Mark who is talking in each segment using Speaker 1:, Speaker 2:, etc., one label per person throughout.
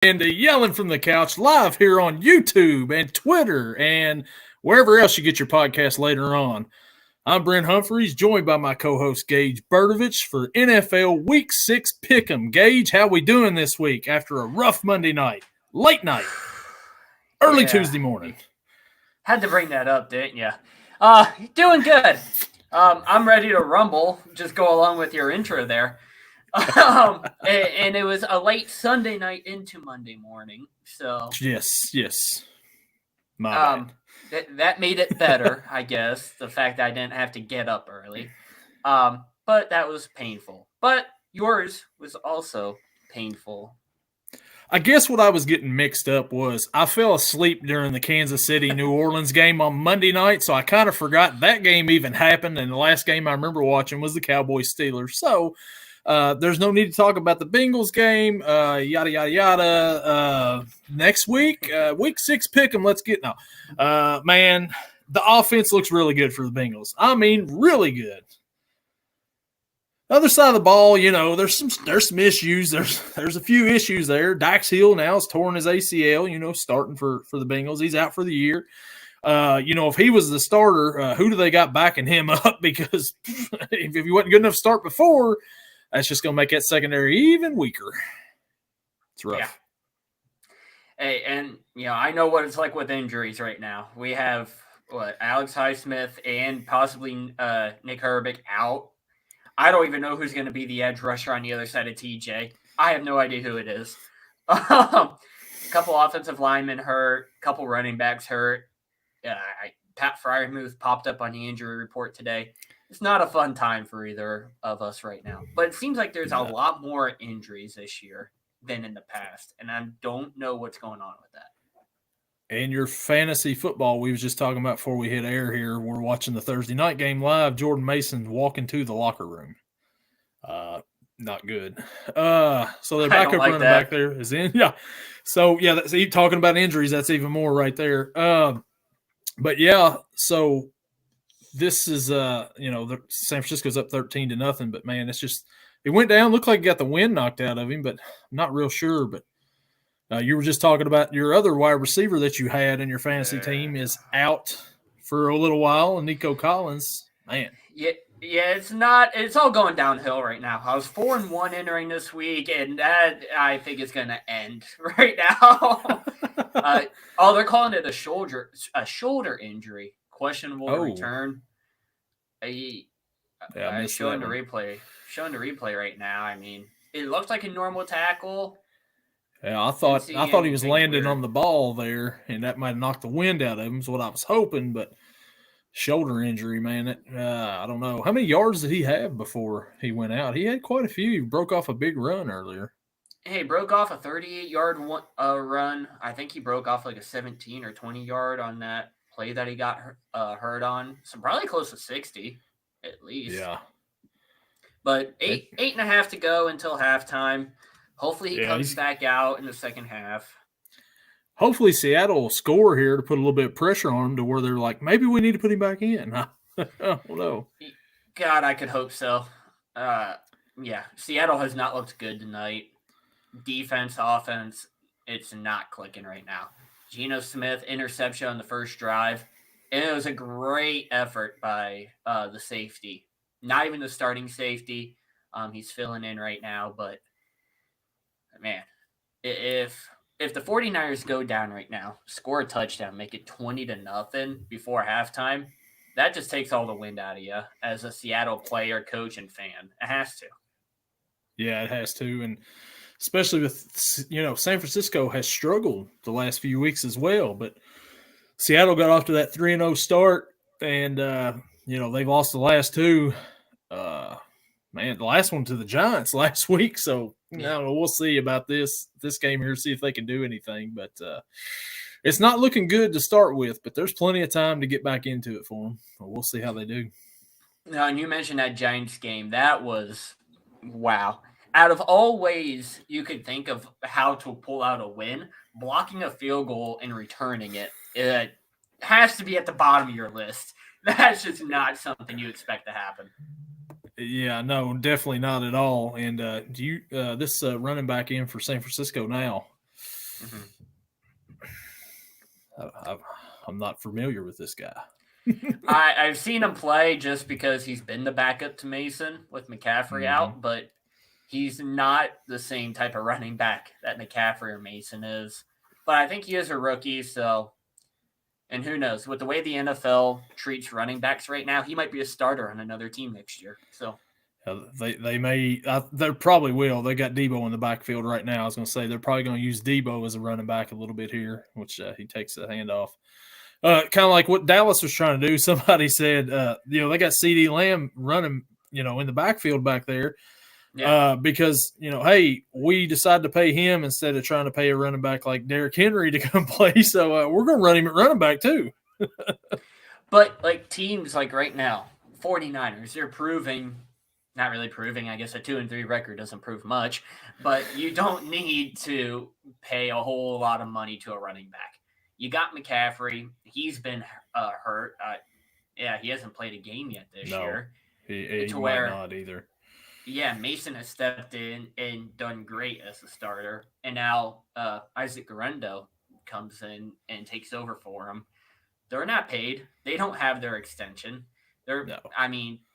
Speaker 1: and Yelling from the Couch live here on YouTube and Twitter and wherever else you get your podcast later on. I'm Brent Humphreys, joined by my co-host Gage Berdovich for NFL Week 6 Pick'em. Gage, how we doing this week after a rough Monday night, late night, early Tuesday morning?
Speaker 2: Had to bring that up, didn't you? Doing good. I'm ready to rumble. Just go along with your intro there. And it was a late Sunday night into Monday morning, so
Speaker 1: yes.
Speaker 2: That made it better, I guess. The fact that I didn't have to get up early, but that was painful. But yours was also painful.
Speaker 1: I guess what I was getting mixed up was I fell asleep during the Kansas City New Orleans game on Monday night, so I kind of forgot that game even happened. And the last game I remember watching was the Cowboys Steelers. So there's no need to talk about the Bengals game, yada, yada, yada. Next week, week 6 pick'em. Let's get now. Man, the offense looks really good for the Bengals. I mean, really good. Other side of the ball, there's some issues. There's a few issues there. Dax Hill now is torn his ACL, starting for the Bengals. He's out for the year. If he was the starter, who do they got backing him up? Because if he wasn't good enough to start before, that's just going to make that secondary even weaker. It's rough.
Speaker 2: Yeah. Hey, and, I know what it's like with injuries right now. We have, Alex Highsmith and possibly Nick Herbig out. I don't even know who's going to be the edge rusher on the other side of TJ. I have no idea who it is. A couple offensive linemen hurt, a couple running backs hurt. Pat Freiermuth popped up on the injury report today. It's not a fun time for either of us right now. But it seems like there's a lot more injuries this year than in the past, and I don't know what's going on with that.
Speaker 1: And your fantasy football, we was just talking about before we hit air here. We're watching the Thursday night game live. Jordan Mason's walking to the locker room. Not good. So their backup running back there is in. Yeah. So, yeah, that's talking about injuries. That's even more right there. But, yeah, so this is, San Francisco's up 13-0. But, man, it's just – it went down. Looked like he got the wind knocked out of him, but I'm not real sure. But you were just talking about your other wide receiver that you had in your fantasy team is out for a little while, and Nico Collins, man.
Speaker 2: Yeah, it's all going downhill right now. I was 4-1 entering this week, and that I think is going to end right now. They're calling it a shoulder injury, questionable to return. Showing the replay right now. I mean, it looks like a normal tackle.
Speaker 1: Yeah, I thought he was landing on the ball there, and that might have knocked the wind out of him. Is what I was hoping, but shoulder injury, man. I don't know how many yards did he have before he went out. He had quite a few. He broke off a big run earlier.
Speaker 2: Hey, broke off a 38-yard run. I think he broke off like a 17 or 20-yard on that play that he got hurt on. So probably close to 60 at least.
Speaker 1: Yeah.
Speaker 2: But eight and a half to go until halftime. Hopefully he comes back out in the second half.
Speaker 1: Hopefully Seattle will score here to put a little bit of pressure on him to where they're like, maybe we need to put him back in. I don't know.
Speaker 2: God, I could hope so. Seattle has not looked good tonight. Defense, offense, it's not clicking right now. Geno Smith, interception on the first drive. And it was a great effort by the safety. Not even the starting safety. He's filling in right now, but man, if the 49ers go down right now, score a touchdown, make it 20-0 before halftime, that just takes all the wind out of you as a Seattle player, coach, and fan. It has to.
Speaker 1: Yeah, it has to. And especially with, San Francisco has struggled the last few weeks as well. But Seattle got off to that 3-0 start, and, they've lost the last two. The last one to the Giants last week. So, I don't know. We'll see about this game here, see if they can do anything. But it's not looking good to start with, but there's plenty of time to get back into it for them. We'll see how they do.
Speaker 2: Now, and you mentioned that Giants game. That was, wow. Out of all ways you could think of how to pull out a win, blocking a field goal and returning it has to be at the bottom of your list. That's just not something you expect to happen.
Speaker 1: Yeah, no, definitely not at all. And this running back in for San Francisco now, I'm not familiar with this guy.
Speaker 2: I've seen him play just because he's been the backup to Mason with McCaffrey out, but he's not the same type of running back that McCaffrey or Mason is. But I think he is a rookie, so and who knows? With the way the NFL treats running backs right now, he might be a starter on another team next year. So
Speaker 1: they probably will. They got Debo in the backfield right now. I was going to say they're probably going to use Debo as a running back a little bit here, which he takes the handoff. Kind of like what Dallas was trying to do. Somebody said, they got CeeDee Lamb running, in the backfield back there. Yeah. Because, hey, we decided to pay him instead of trying to pay a running back like Derrick Henry to come play. So we're going to run him at running back too.
Speaker 2: But like teams like right now, 49ers, they're proving – not really proving. I guess a 2-3 record doesn't prove much, but you don't need to pay a whole lot of money to a running back. You got McCaffrey. He's been hurt. He hasn't played a game yet this year.
Speaker 1: He might not either.
Speaker 2: Yeah, Mason has stepped in and done great as a starter. And now Isaac Guerendo comes in and takes over for him. They're not paid. They don't have their extension.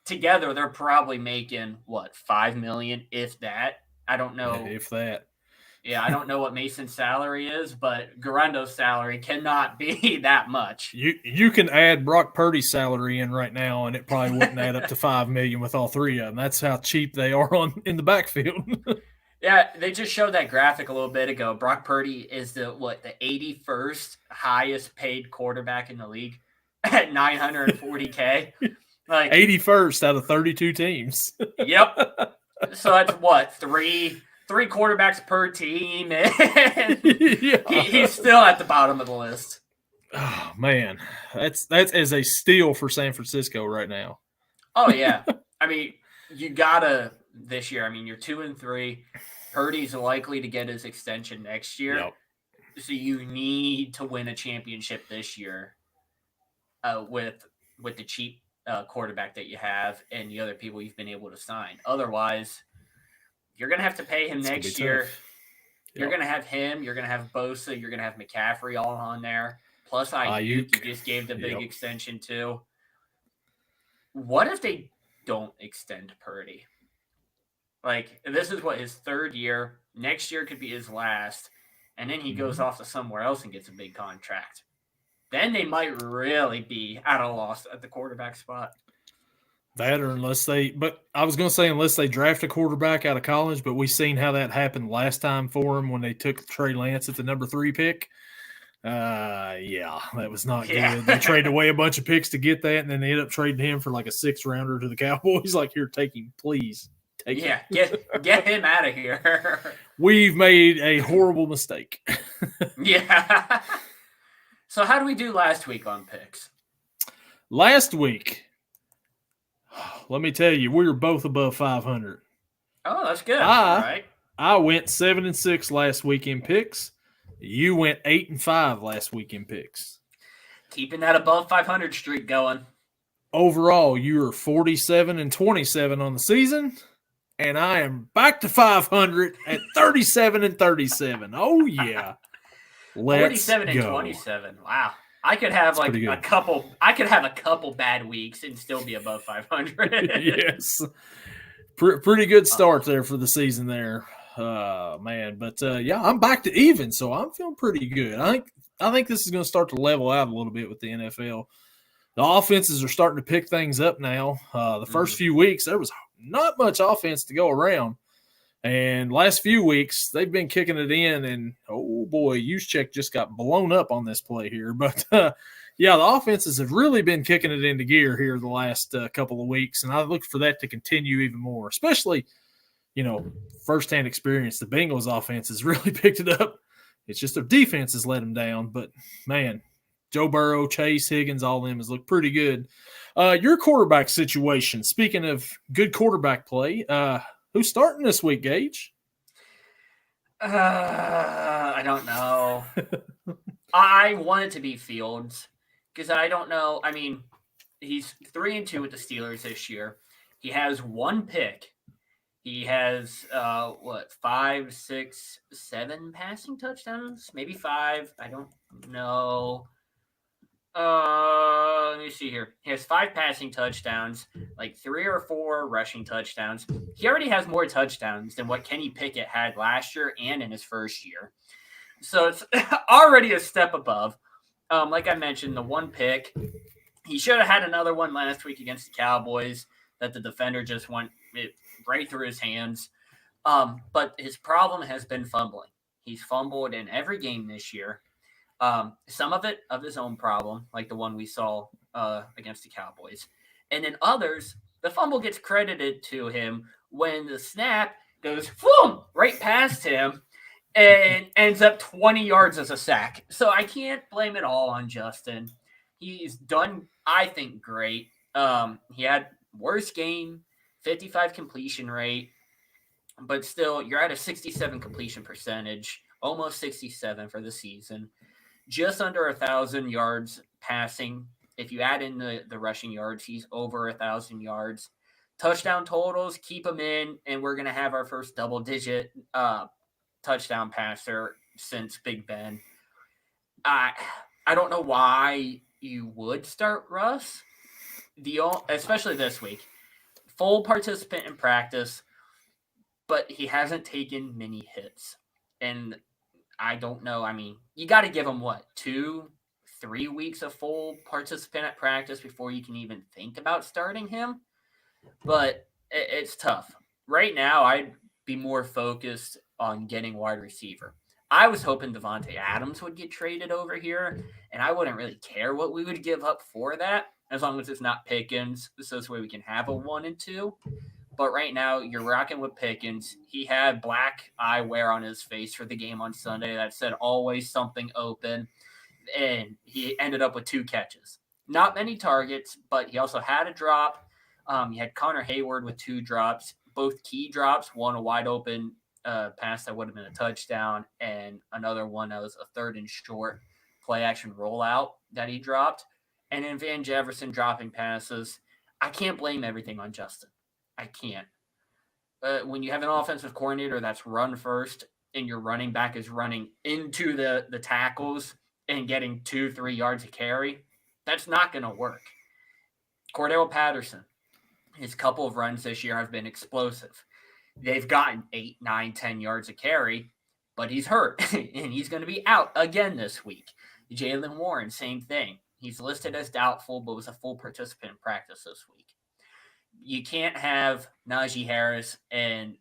Speaker 2: Together they're probably making $5 million, if that. I don't know.
Speaker 1: If that.
Speaker 2: Yeah, I don't know what Mason's salary is, but Guerendo's salary cannot be that much.
Speaker 1: You can add Brock Purdy's salary in right now, and it probably wouldn't add up to $5 million with all three of them. That's how cheap they are in the backfield.
Speaker 2: Yeah, they just showed that graphic a little bit ago. Brock Purdy is the 81st highest paid quarterback in the league at $940K.
Speaker 1: Like 81st out of 32 teams.
Speaker 2: Yep. So that's three quarterbacks per team, and he's still at the bottom of the list.
Speaker 1: Oh man, that's as a steal for San Francisco right now.
Speaker 2: Oh yeah, I mean you gotta this year. I mean you're 2-3. Purdy's likely to get his extension next year, so you need to win a championship this year. With the cheap quarterback that you have and the other people you've been able to sign. Otherwise, you're going to have to pay him next year. You're going to have him. You're going to have Bosa. You're going to have McCaffrey all on there. Plus, Ayuk you just gave the big extension to. What if they don't extend Purdy? Like, this is his third year. Next year could be his last. And then he goes off to somewhere else and gets a big contract. Then they might really be at a loss at the quarterback spot.
Speaker 1: That or unless they draft a quarterback out of college, but we've seen how that happened last time for them when they took Trey Lance at the number 3 pick. That was not good. They traded away a bunch of picks to get that, and then they ended up trading him for like a 6th rounder to the Cowboys. Like, here, take him, please. Take him.
Speaker 2: Get him out of here.
Speaker 1: We've made a horrible mistake.
Speaker 2: Yeah. So how do we do last week on picks?
Speaker 1: Last week, let me tell you, we were both above 500.
Speaker 2: Oh, that's good. All right.
Speaker 1: I went 7-6 last week in picks. You went 8-5 last week in picks.
Speaker 2: Keeping that above 500 streak going.
Speaker 1: Overall, you are 47-27 on the season, and I am back to 500 at 37-37. Oh yeah.
Speaker 2: 47-27. Wow. I could have a couple bad weeks and still be above 500.
Speaker 1: Yes. Pretty good start there for the season there. Man, but I'm back to even, so I'm feeling pretty good. I think this is going to start to level out a little bit with the NFL. The offenses are starting to pick things up now. The first few weeks, there was not much offense to go around. And last few weeks, they've been kicking it in, and, oh, boy, Juszczyk just got blown up on this play here. But, the offenses have really been kicking it into gear here the last couple of weeks, and I look for that to continue even more, especially, firsthand experience. The Bengals offense has really picked it up. It's just their defense has let them down. But, man, Joe Burrow, Chase, Higgins, all of them has looked pretty good. Your quarterback situation, speaking of good quarterback play, who's starting this week, Gage?
Speaker 2: I don't know. I want it to be Fields because I don't know. I mean, he's 3-2 with the Steelers this year. He has 1 pick. He has 5, 6, 7 passing touchdowns, maybe 5. I don't know. Let me see here. He has 5 passing touchdowns, like 3 or 4 rushing touchdowns. He already has more touchdowns than what Kenny Pickett had last year and in his first year. So it's already a step above. Like I mentioned, the 1 pick. He should have had another one last week against the Cowboys that the defender just went right through his hands. But his problem has been fumbling. He's fumbled in every game this year. Some of it of his own problem, like the one we saw against the Cowboys. And in others, the fumble gets credited to him when the snap goes boom, right past him and ends up 20 yards as a sack. So I can't blame it all on Justin. He's done, I think, great. He had worst game, 55 completion rate, but still, you're at a 67 completion percentage, almost 67 for the season. Just under 1,000 yards passing. If you add in the rushing yards, he's over 1,000 yards. Touchdown totals, keep him in, and we're going to have our first double-digit touchdown passer since Big Ben. I don't know why you would start Russ, especially this week. Full participant in practice, but he hasn't taken many hits. And I don't know. I mean, you got to give him 2-3 weeks of full participant at practice before you can even think about starting him. But it's tough. Right now, I'd be more focused on getting wide receiver. I was hoping Devontae Adams would get traded over here, and I wouldn't really care what we would give up for that, as long as it's not Pickens, so this way we can have a 1 and 2. But right now, you're rocking with Pickens. He had black eyewear on his face for the game on Sunday that said always something open. And he ended up with 2 catches. Not many targets, but he also had a drop. You had Connor Hayward with 2 drops, both key drops, one a wide open pass that would have been a touchdown, and another one that was a 3rd and short play action rollout that he dropped. And then Van Jefferson dropping passes. I can't blame everything on Justin. I can't. When you have an offensive coordinator that's run first and your running back is running into the tackles and getting 2-3 yards a carry, that's not going to work. Cordell Patterson, his couple of runs this year have been explosive. They've gotten 8, 9, 10 yards a carry, but he's hurt, and he's going to be out again this week. Jaylen Warren, same thing. He's listed as doubtful, but was a full participant in practice this week. You can't have Najee Harris and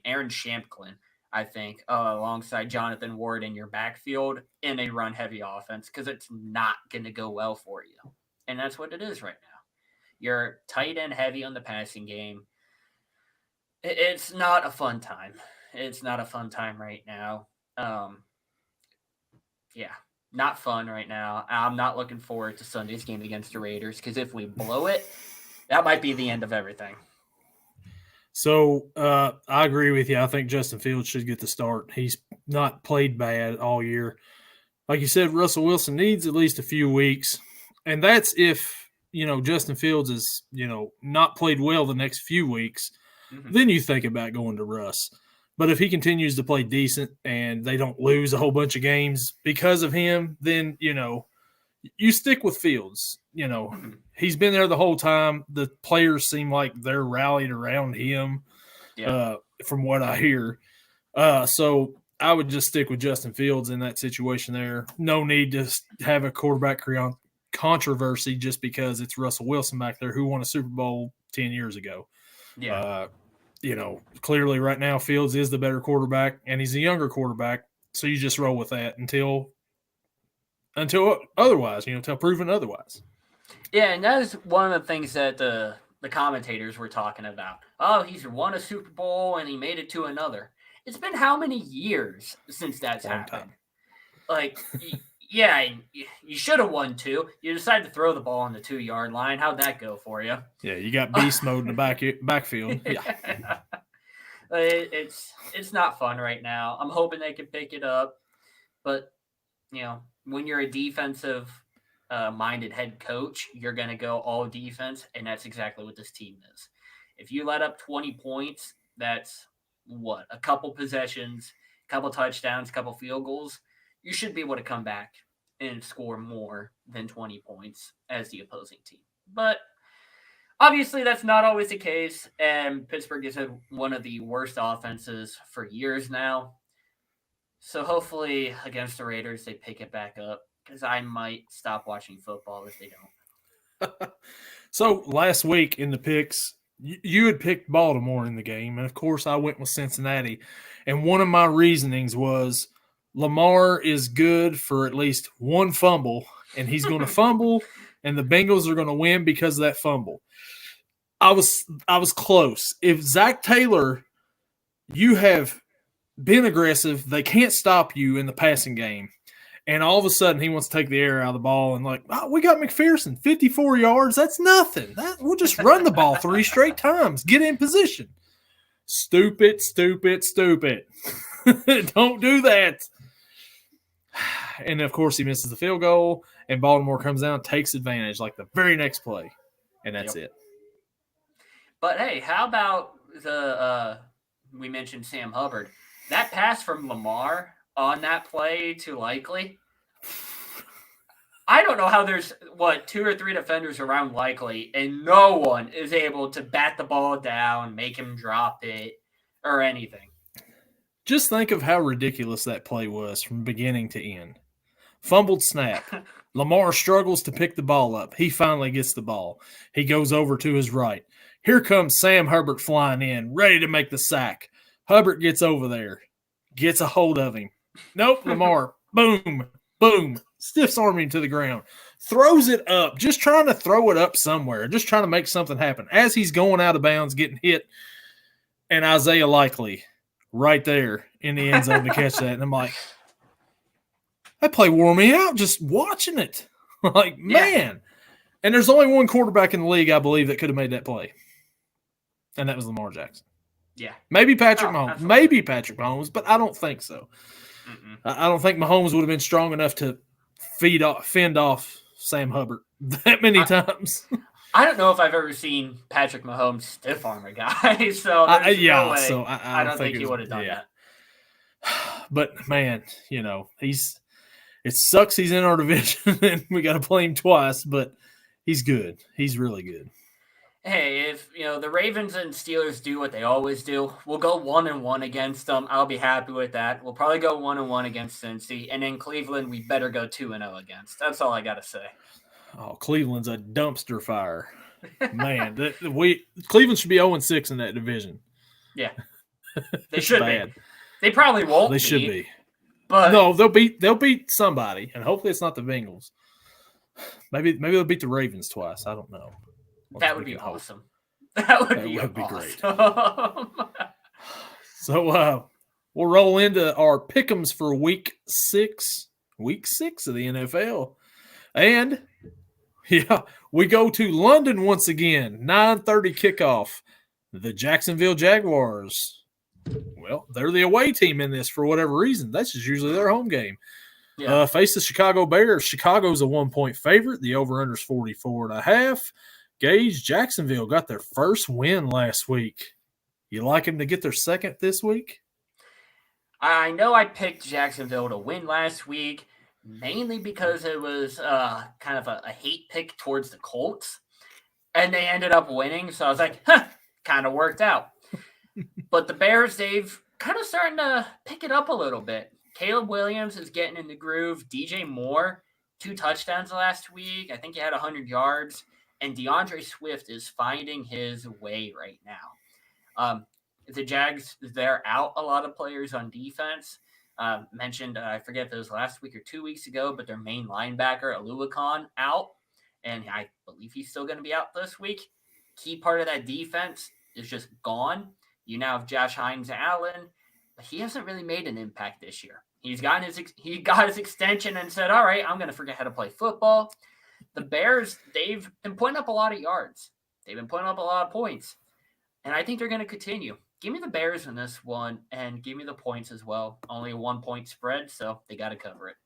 Speaker 2: Aaron Shampklin, I think, alongside Jonathan Ward in your backfield in a run-heavy offense, because it's not going to go well for you. And that's what it is right now. You're tight end heavy on the passing game. It's not a fun time. It's not a fun time right now. Not fun right now. I'm not looking forward to Sunday's game against the Raiders, because if we blow it, that might be the end of everything.
Speaker 1: So I agree with you. I think Justin Fields should get the start. He's not played bad all year. Like you said, Russell Wilson needs at least a few weeks. And that's if, Justin Fields is, not played well the next few weeks. Mm-hmm. Then you think about going to Russ. But if he continues to play decent and they don't lose a whole bunch of games because of him, then, you stick with Fields. He's been there the whole time. The players seem like they're rallied around him, from what I hear. So I would just stick with Justin Fields in that situation there. No need to have a quarterback controversy just because it's Russell Wilson back there who won a Super Bowl 10 years ago. Yeah. Clearly right now Fields is the better quarterback, and he's a younger quarterback, so you just roll with that until otherwise, until proven otherwise.
Speaker 2: Yeah, and that is one of the things that the commentators were talking about. Oh, he's won a Super Bowl and he made it to another. It's been how many years since that's happened? Like, you should have won 2. You decided to throw the ball on the 2-yard line. How'd that go for you?
Speaker 1: Yeah, you got beast mode in the backfield. Yeah.
Speaker 2: It's not fun right now. I'm hoping they can pick it up, but when you're a defensive minded head coach, you're going to go all defense, and that's exactly what this team is. If you let up 20 points, that's what? A couple possessions, a couple touchdowns, a couple field goals. You should be able to come back and score more than 20 points as the opposing team. But obviously, that's not always the case, and Pittsburgh has had one of the worst offenses for years now. So hopefully, against the Raiders, they pick it back up because I might stop watching football if they don't.
Speaker 1: So last week in the picks, you had picked Baltimore in the game, and of course, I went with Cincinnati. And one of my reasonings was Lamar is good for at least one fumble, and he's going to fumble, and the Bengals are going to win because of that fumble. I was close. If Zach Taylor, you have been aggressive, they can't stop you in the passing game, and all of a sudden he wants to take the air out of the ball and we got McPherson, 54 yards. That's nothing. We'll just run the ball 3 straight times. Get in position. Stupid. Don't do that. And of course he misses the field goal, and Baltimore comes out and takes advantage like the very next play, and that's it.
Speaker 2: But hey, how about we mentioned Sam Hubbard. That pass from Lamar on that play to Likely, I don't know how there's, 2 or 3 defenders around Likely, and no one is able to bat the ball down, make him drop it, or anything.
Speaker 1: Just think of how ridiculous that play was from beginning to end. Fumbled snap. Lamar struggles to pick the ball up. He finally gets the ball. He goes over to his right. Here comes Sam Hubbard flying in, ready to make the sack. Hubbard gets over there, gets a hold of him. Nope, Lamar, boom, stiffs arm him to the ground. Throws it up, just trying to throw it up somewhere, just trying to make something happen. As he's going out of bounds, getting hit, and Isaiah Likely right there in the end zone to catch that. And I'm like, that play wore me out just watching it. Man. And there's only one quarterback in the league, I believe, that could have made that play. And that was Lamar Jackson.
Speaker 2: Yeah.
Speaker 1: Maybe Patrick Mahomes, but I don't think so.
Speaker 2: Mm-mm.
Speaker 1: I don't think Mahomes would have been strong enough to fend off Sam Hubbard that many times.
Speaker 2: I don't know if I've ever seen Patrick Mahomes stiff arm a guy, so
Speaker 1: I
Speaker 2: don't think he would have done that.
Speaker 1: But man, it sucks he's in our division and we got to play him twice, but he's good. He's really good.
Speaker 2: Hey, if the Ravens and Steelers do what they always do, we'll go 1-1 against them. I'll be happy with that. We'll probably go 1-1 against Cincy, and in Cleveland, we better go 2-0 against. That's all I got to say.
Speaker 1: Oh, Cleveland's a dumpster fire, man. Cleveland should be 0-6 in that division.
Speaker 2: Yeah, they should be. They probably won't.
Speaker 1: They should be,
Speaker 2: but
Speaker 1: no, they'll beat somebody, and hopefully it's not the Bengals. Maybe they'll beat the Ravens twice. I don't know.
Speaker 2: That would be awesome. That would be
Speaker 1: great. So we'll roll into our pick'ems for week 6 of the NFL. And we go to London once again, 9:30 kickoff. The Jacksonville Jaguars. Well, they're the away team in this for whatever reason. That's just usually their home game.
Speaker 2: Yeah.
Speaker 1: Face the Chicago Bears. Chicago's a 1-point favorite. The over-under is 44.5. Gage, Jacksonville got their first win last week. You like them to get their second this week?
Speaker 2: I know I picked Jacksonville to win last week, mainly because it was kind of a hate pick towards the Colts, and they ended up winning. So I was like, kind of worked out. But the Bears, they've kind of starting to pick it up a little bit. Caleb Williams is getting in the groove. DJ Moore, 2 touchdowns last week. I think he had 100 yards. And DeAndre Swift is finding his way right now. The Jags, they're out a lot of players on defense. Mentioned, I forget if it was last week or 2 weeks ago, but their main linebacker, Aluakon, out. And I believe he's still going to be out this week. Key part of that defense is just gone. You now have Josh Hines-Allen, but he hasn't really made an impact this year. He got his extension and said, all right, I'm going to forget how to play football. The Bears, they've been putting up a lot of yards. They've been putting up a lot of points. And I think they're going to continue. Give me the Bears in this one and give me the points as well. Only a 1-point spread, so they got to cover it.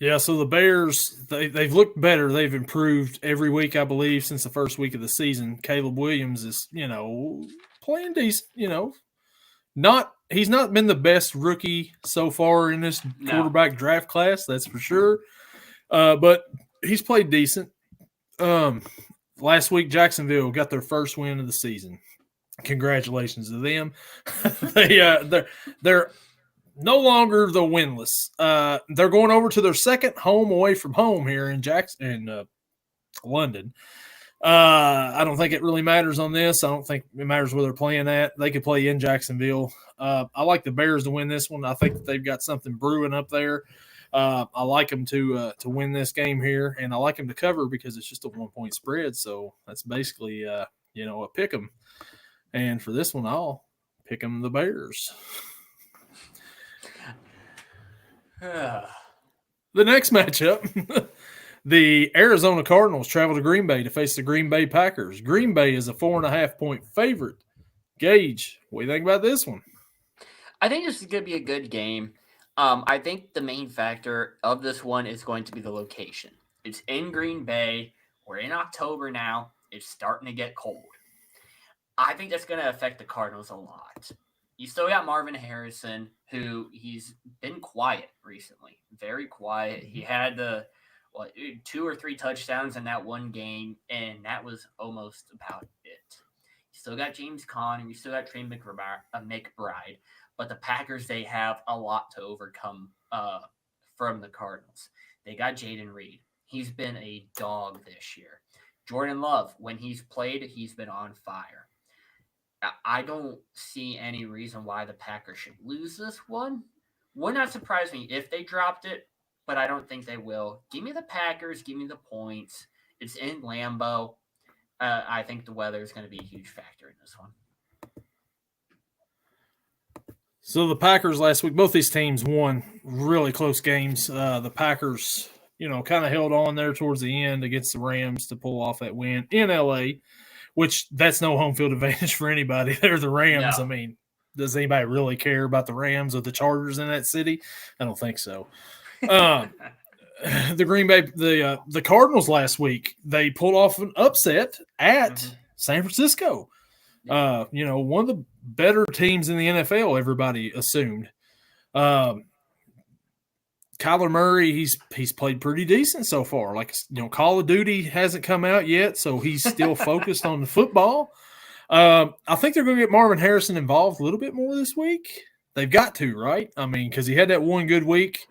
Speaker 1: Yeah, so the Bears, they've looked better. They've improved every week, I believe, since the first week of the season. Caleb Williams is, playing decent, he's not been the best rookie so far in this
Speaker 2: No.
Speaker 1: quarterback draft class, that's for sure. But he's played decent. Last week, Jacksonville got their first win of the season. Congratulations to them. They're no longer the winless. They're going over to their second home away from home here in London. I don't think it really matters on this. I don't think it matters where they're playing at. They could play in Jacksonville. I like the Bears to win this one. I think that they've got something brewing up there. I like them to win this game here, and I like them to cover because it's just a 1-point spread. So that's basically a pick 'em. And for this one, I'll pick them the Bears. The next matchup, the Arizona Cardinals travel to Green Bay to face the Green Bay Packers. Green Bay is a 4.5-point favorite. Gage, what do you think about this one?
Speaker 2: I think this is going to be a good game. I think the main factor of this one is going to be the location. It's in Green Bay. We're in October now. It's starting to get cold. I think that's going to affect the Cardinals a lot. You still got Marvin Harrison, who he's been quiet recently, very quiet. He had 2 or 3 touchdowns in that one game, and that was almost about it. You still got James Conner, you still got Trey McBride, but the Packers, they have a lot to overcome from the Cardinals. They got Jaden Reed. He's been a dog this year. Jordan Love, when he's played, he's been on fire. I don't see any reason why the Packers should lose this one. Would not surprise me if they dropped it, but I don't think they will. Give me the Packers. Give me the points. It's in Lambeau. I think the weather is going to be a huge factor in this one.
Speaker 1: So the Packers last week, both these teams won really close games. The Packers, kind of held on there towards the end against the Rams to pull off that win in L.A., which that's no home field advantage for anybody. They're the Rams. No. I mean, does anybody really care about the Rams or the Chargers in that city? I don't think so. The Green Bay, the Cardinals last week, they pulled off an upset at San Francisco. One of the better teams in the NFL, everybody assumed. Kyler Murray, he's played pretty decent so far. Call of Duty hasn't come out yet, so he's still focused on the football. I think they're going to get Marvin Harrison involved a little bit more this week. They've got to, right? I mean, because he had that one good week.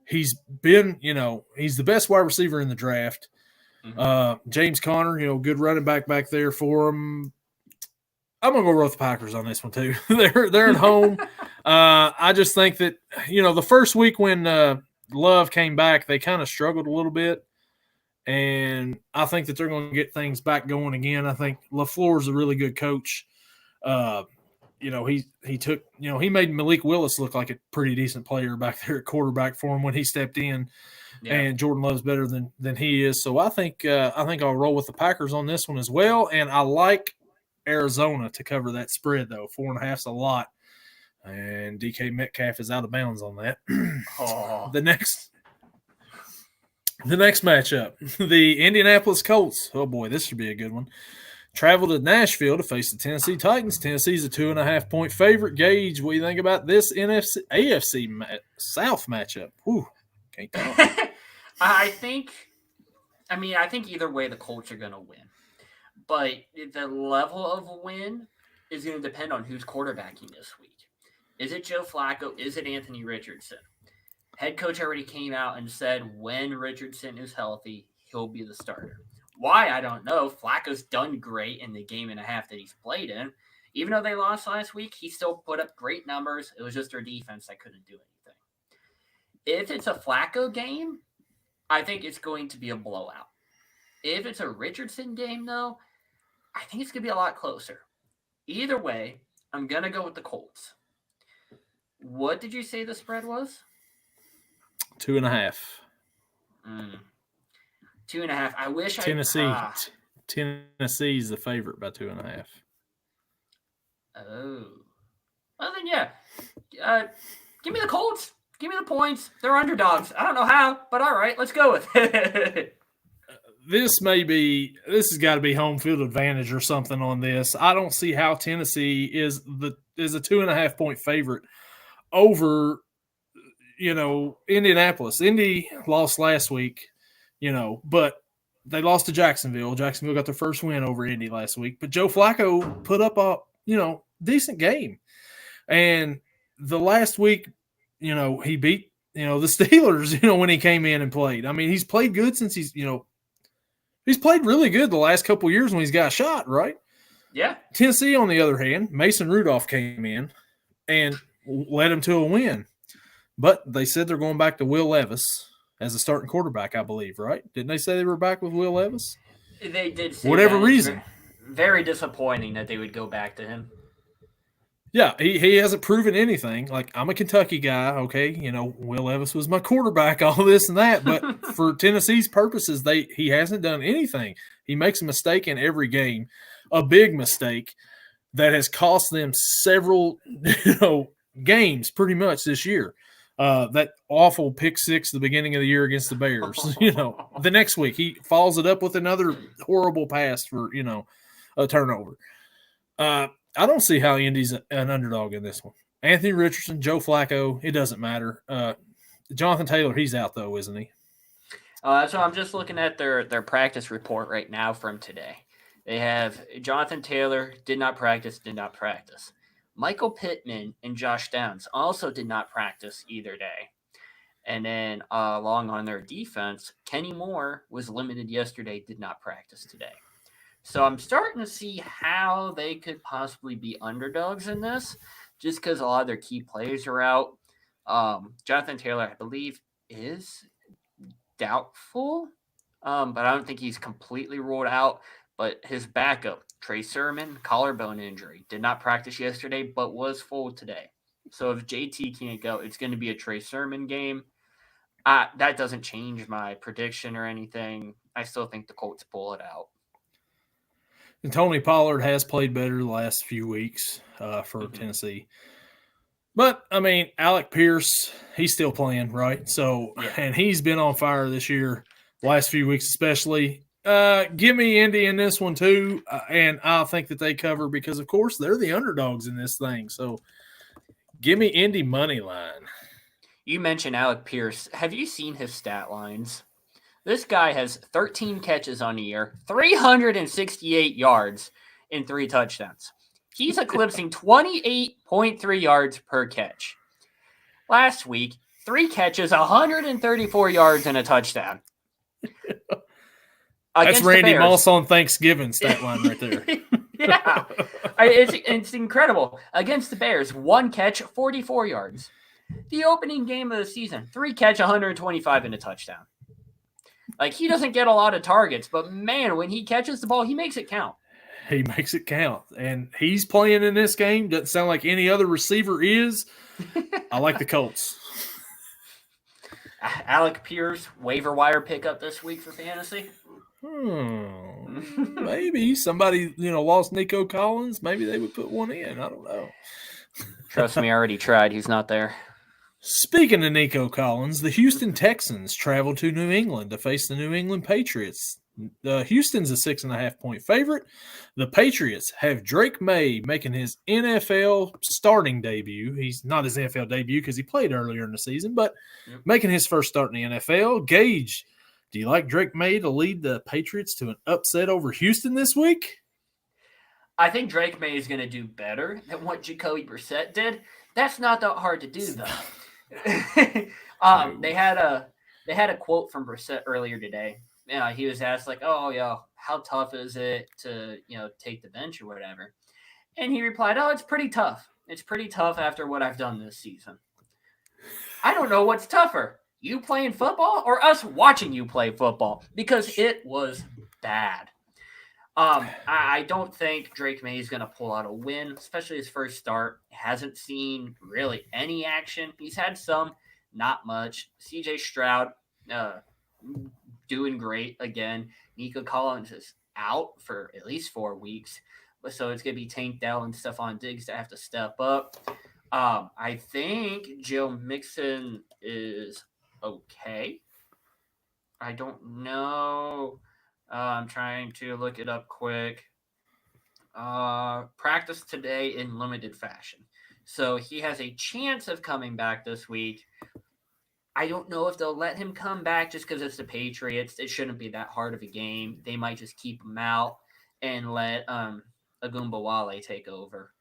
Speaker 1: He's been, he's the best wide receiver in the draft. James Conner, good running back there for him. I'm going to go with the Packers on this one too. They're at home. I just think that, the first week when Love came back, they kind of struggled a little bit. And I think that they're going to get things back going again. I think LaFleur is a really good coach. He took, he made Malik Willis look like a pretty decent player back there at quarterback for him when he stepped in. Yeah. And Jordan Love's better than he is. So I think I'll roll with the Packers on this one as well. And I like Arizona to cover that spread, though. 4.5's a lot. And DK Metcalf is out of bounds on that. The next matchup, the Indianapolis Colts. Oh, boy, this should be a good one. Travel to Nashville to face the Tennessee Titans. Tennessee's a 2.5-point favorite. Gage, what do you think about this AFC South matchup? Whew, can't talk.
Speaker 2: I think either way the Colts are going to win. But the level of win is going to depend on who's quarterbacking this week. Is it Joe Flacco? Is it Anthony Richardson? Head coach already came out and said when Richardson is healthy, he'll be the starter. Why? I don't know. Flacco's done great in the game and a half that he's played in. Even though they lost last week, he still put up great numbers. It was just their defense that couldn't do anything. If it's a Flacco game, I think it's going to be a blowout. If it's a Richardson game, though, I think it's going to be a lot closer. Either way, I'm going to go with the Colts. What did you say the spread was?
Speaker 1: 2.5.
Speaker 2: 2.5. I wish
Speaker 1: Tennessee's the favorite by 2.5.
Speaker 2: Oh. Well, then, yeah. Give me the Colts. Give me the points. They're underdogs. I don't know how, but all right, let's go with it.
Speaker 1: This has got to be home field advantage or something on this. I don't see how Tennessee is a 2.5 point favorite over, Indianapolis. Indy lost last week, but they lost to Jacksonville. Jacksonville got their first win over Indy last week, but Joe Flacco put up a, decent game. And the last week, he beat, the Steelers, when he came in and played. I mean, he's played good since he's played really good the last couple of years when he's got shot, right?
Speaker 2: Yeah.
Speaker 1: Tennessee, on the other hand, Mason Rudolph came in and led him to a win. But they said they're going back to Will Levis as a starting quarterback, I believe, right? Didn't they say they were back with Will Levis?
Speaker 2: They did say
Speaker 1: whatever reason.
Speaker 2: Very disappointing that they would go back to him.
Speaker 1: Yeah, he hasn't proven anything. Like, I'm a Kentucky guy, okay? Will Levis was my quarterback, all this and that. But for Tennessee's purposes, he hasn't done anything. He makes a mistake in every game, a big mistake that has cost them several, games pretty much this year. That awful pick six at the beginning of the year against the Bears. The next week he follows it up with another horrible pass for, a turnover. I don't see how Indy's an underdog in this one. Anthony Richardson, Joe Flacco, it doesn't matter. Jonathan Taylor, he's out though, isn't he?
Speaker 2: So I'm just looking at their practice report right now from today. They have Jonathan Taylor did not practice. Michael Pittman and Josh Downs also did not practice either day. And then along on their defense, Kenny Moore was limited yesterday, did not practice today. So I'm starting to see how they could possibly be underdogs in this, just because a lot of their key players are out. Jonathan Taylor, I believe, is doubtful, but I don't think he's completely ruled out. But his backup, Trey Sermon, collarbone injury, did not practice yesterday, but was full today. So if JT can't go, it's going to be a Trey Sermon game. That doesn't change my prediction or anything. I still think the Colts pull it out.
Speaker 1: And Tony Pollard has played better the last few weeks for Tennessee. But, I mean, Alec Pierce, he's still playing, right? So, yeah. And he's been on fire this year, last few weeks especially. Give me Indy in this one too, and I think that they cover because, of course, they're the underdogs in this thing. So, give me Indy money line.
Speaker 2: You mentioned Alec Pierce. Have you seen his stat lines? This guy has 13 catches on the year, 368 yards, and 3 touchdowns. He's eclipsing 28.3 yards per catch. Last week, 3 catches, 134 yards, and a touchdown.
Speaker 1: That's Randy Moss on Thanksgiving stat line right there.
Speaker 2: Yeah. It's incredible. Against the Bears, 1 catch, 44 yards. The opening game of the season, 3 catch, 125, and a touchdown. Like, he doesn't get a lot of targets, but, man, when he catches the ball, he makes it count.
Speaker 1: He makes it count. And he's playing in this game. Doesn't sound like any other receiver is. I like the Colts.
Speaker 2: Alec Pierce, waiver wire pickup this week for fantasy?
Speaker 1: Maybe. Somebody, lost Nico Collins. Maybe they would put one in. I don't know.
Speaker 2: Trust me, I already tried. He's not there.
Speaker 1: Speaking of Nico Collins, the Houston Texans traveled to New England to face the New England Patriots. Houston's a 6.5 point favorite. The Patriots have Drake May making his NFL starting debut. He's not his NFL debut because he played earlier in the season, but making his first start in the NFL. Gage, do you like Drake May to lead the Patriots to an upset over Houston this week?
Speaker 2: I think Drake May is going to do better than what Jacoby Brissett did. That's not that hard to do, though. They had a quote from Brissett earlier today. He was asked how tough is it to take the bench or whatever, and he replied, it's pretty tough. It's pretty tough after what I've done this season. I don't know what's tougher, you playing football or us watching you play football, because it was bad. I don't think Drake May is going to pull out a win, especially his first start. Hasn't seen really any action. He's had some, not much. CJ Stroud, doing great again. Nico Collins is out for at least 4 weeks. So it's going to be Tank Dell and Stephon Diggs to have to step up. I think Joe Mixon is okay. I don't know. I'm trying to look it up quick. Practice today in limited fashion. So he has a chance of coming back this week. I don't know if they'll let him come back just because it's the Patriots. It shouldn't be that hard of a game. They might just keep him out and let Agumbawale take over.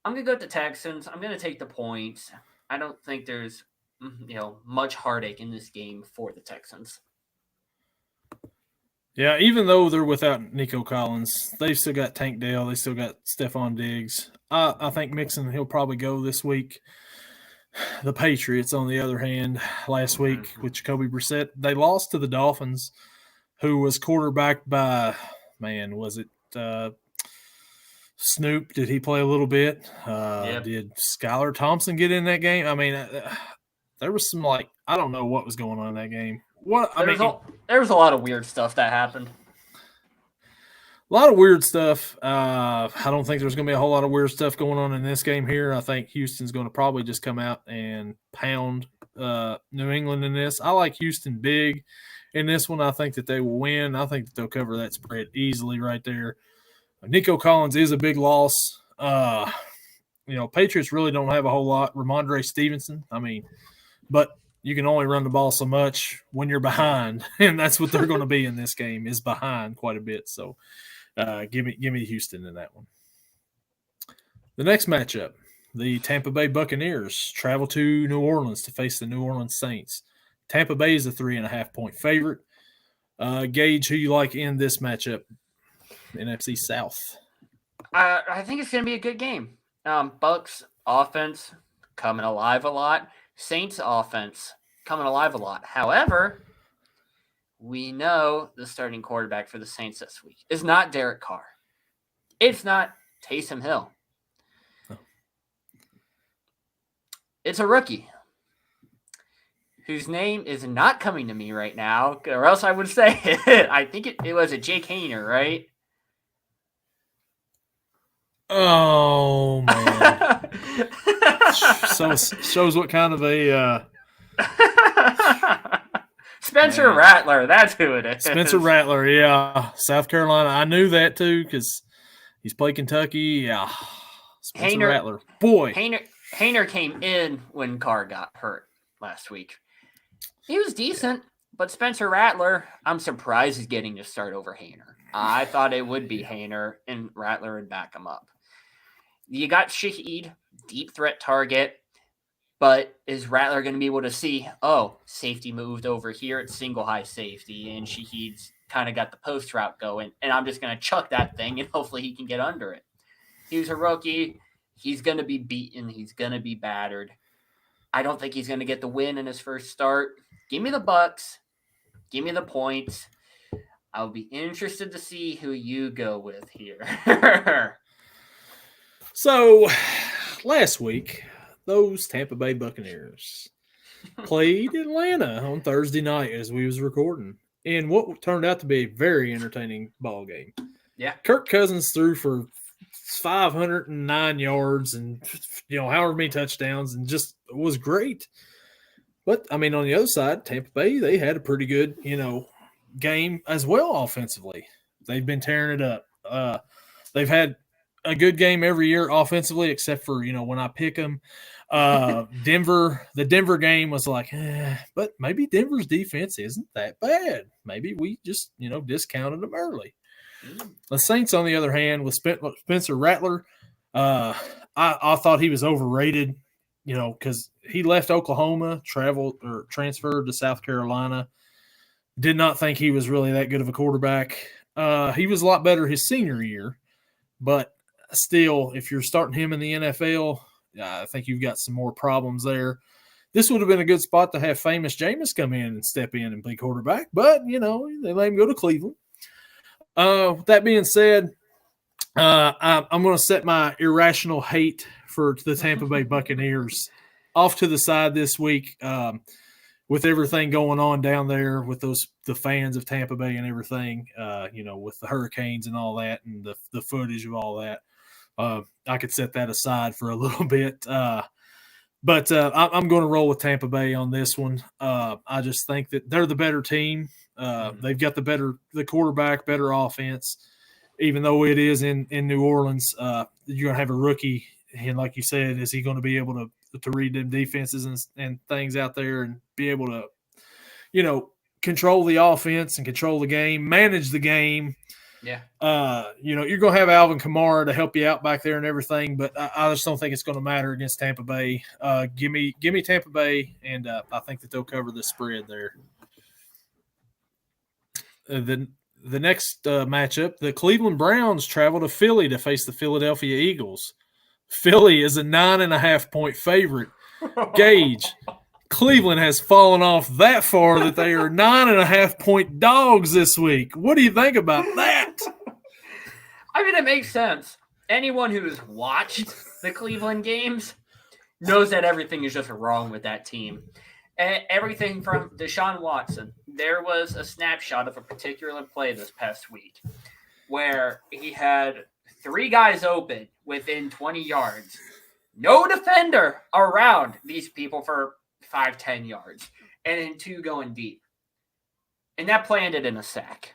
Speaker 2: I'm gonna go with the Texans. I'm gonna take the points. I don't think there's much heartache in this game for the Texans.
Speaker 1: Yeah, even though they're without Nico Collins, they've still got Tank Dell. They still got Stephon Diggs. I think Mixon, he'll probably go this week. The Patriots, on the other hand, last week with Jacoby Brissett, they lost to the Dolphins, who was quarterbacked by, was it Snoop? Did he play a little bit?
Speaker 2: Yep.
Speaker 1: Did Skylar Thompson get in that game? I mean, there was some, I don't know what was going on in that game.
Speaker 2: There was a lot of weird stuff that happened.
Speaker 1: A lot of weird stuff. I don't think there's going to be a whole lot of weird stuff going on in this game here. I think Houston's going to probably just come out and pound New England in this. I like Houston big in this one. I think that they will win. I think that they'll cover that spread easily right there. Nico Collins is a big loss. Patriots really don't have a whole lot. Ramondre Stevenson, but you can only run the ball so much when you're behind, and that's what they're going to be in this game, is behind quite a bit. So give me Houston in that one. The next matchup, the Tampa Bay Buccaneers travel to New Orleans to face the New Orleans Saints. Tampa Bay is a 3.5-point favorite. Gage, who you like in this matchup, NFC South?
Speaker 2: I think it's going to be a good game. Bucs offense coming alive a lot. Saints offense coming alive a lot. However, we know the starting quarterback for the Saints this week is not Derek Carr. It's not Taysom Hill. Oh. It's a rookie whose name is not coming to me right now, or else I would say it. I think it was a Jake Haener, right?
Speaker 1: Oh, man. So shows what kind of a
Speaker 2: Spencer Rattler, that's who it is.
Speaker 1: Spencer Rattler, yeah. South Carolina. I knew that too because he's played Kentucky. Yeah. Spencer Rattler. Boy.
Speaker 2: Haener came in when Carr got hurt last week. He was decent, but Spencer Rattler, I'm surprised he's getting to start over Haener. I thought it would be Haener and Rattler would back him up. You got Shaheed, deep threat target. But is Rattler going to be able to see, safety moved over here at single high safety, and Shaheed's kind of got the post route going, and I'm just going to chuck that thing, and hopefully he can get under it. He's a rookie. He's going to be beaten. He's going to be battered. I don't think he's going to get the win in his first start. Give me the Bucs. Give me the points. I'll be interested to see who you go with here.
Speaker 1: So, last week, those Tampa Bay Buccaneers played Atlanta on Thursday night as we was recording in what turned out to be a very entertaining ball game.
Speaker 2: Yeah.
Speaker 1: Kirk Cousins threw for 509 yards and, however many touchdowns, and just was great. But, on the other side, Tampa Bay, they had a pretty good, game as well offensively. They've been tearing it up. They've had a good game every year offensively, except for, when I pick them. The Denver game was like, but maybe Denver's defense isn't that bad. Maybe we just, discounted them early. The Saints, on the other hand, with Spencer Rattler, I thought he was overrated, because he left Oklahoma, transferred to South Carolina. Did not think he was really that good of a quarterback. He was a lot better his senior year, but still, if you're starting him in the NFL, I think you've got some more problems there. This would have been a good spot to have famous Jameis come in and step in and play quarterback, but, they let him go to Cleveland. That being said, I'm going to set my irrational hate for the Tampa Bay Buccaneers off to the side this week. With everything going on down there with the fans of Tampa Bay and everything, with the hurricanes and all that and the footage of all that, I could set that aside for a little bit. But I'm going to roll with Tampa Bay on this one. I just think that they're the better team. They've got the quarterback, better offense. Even though it is in New Orleans, you're going to have a rookie, and like you said, is he going to be able to read them defenses and things out there and be able to, control the offense and control the game, manage the game?
Speaker 2: Yeah.
Speaker 1: You're going to have Alvin Kamara to help you out back there and everything, but I just don't think it's going to matter against Tampa Bay. Give me Tampa Bay, and I think that they'll cover the spread there. The next matchup, the Cleveland Browns travel to Philly to face the Philadelphia Eagles. Philly is a 9.5-point favorite. Gage, Cleveland has fallen off that far that they are 9.5-point dogs this week. What do you think about that?
Speaker 2: I mean, it makes sense. Anyone who's watched the Cleveland games knows that everything is just wrong with that team. Everything from Deshaun Watson. There was a snapshot of a particular play this past week where he had 3 guys open within 20 yards. No defender around these people for 5-10 yards. And then 2 going deep. And that play ended in a sack.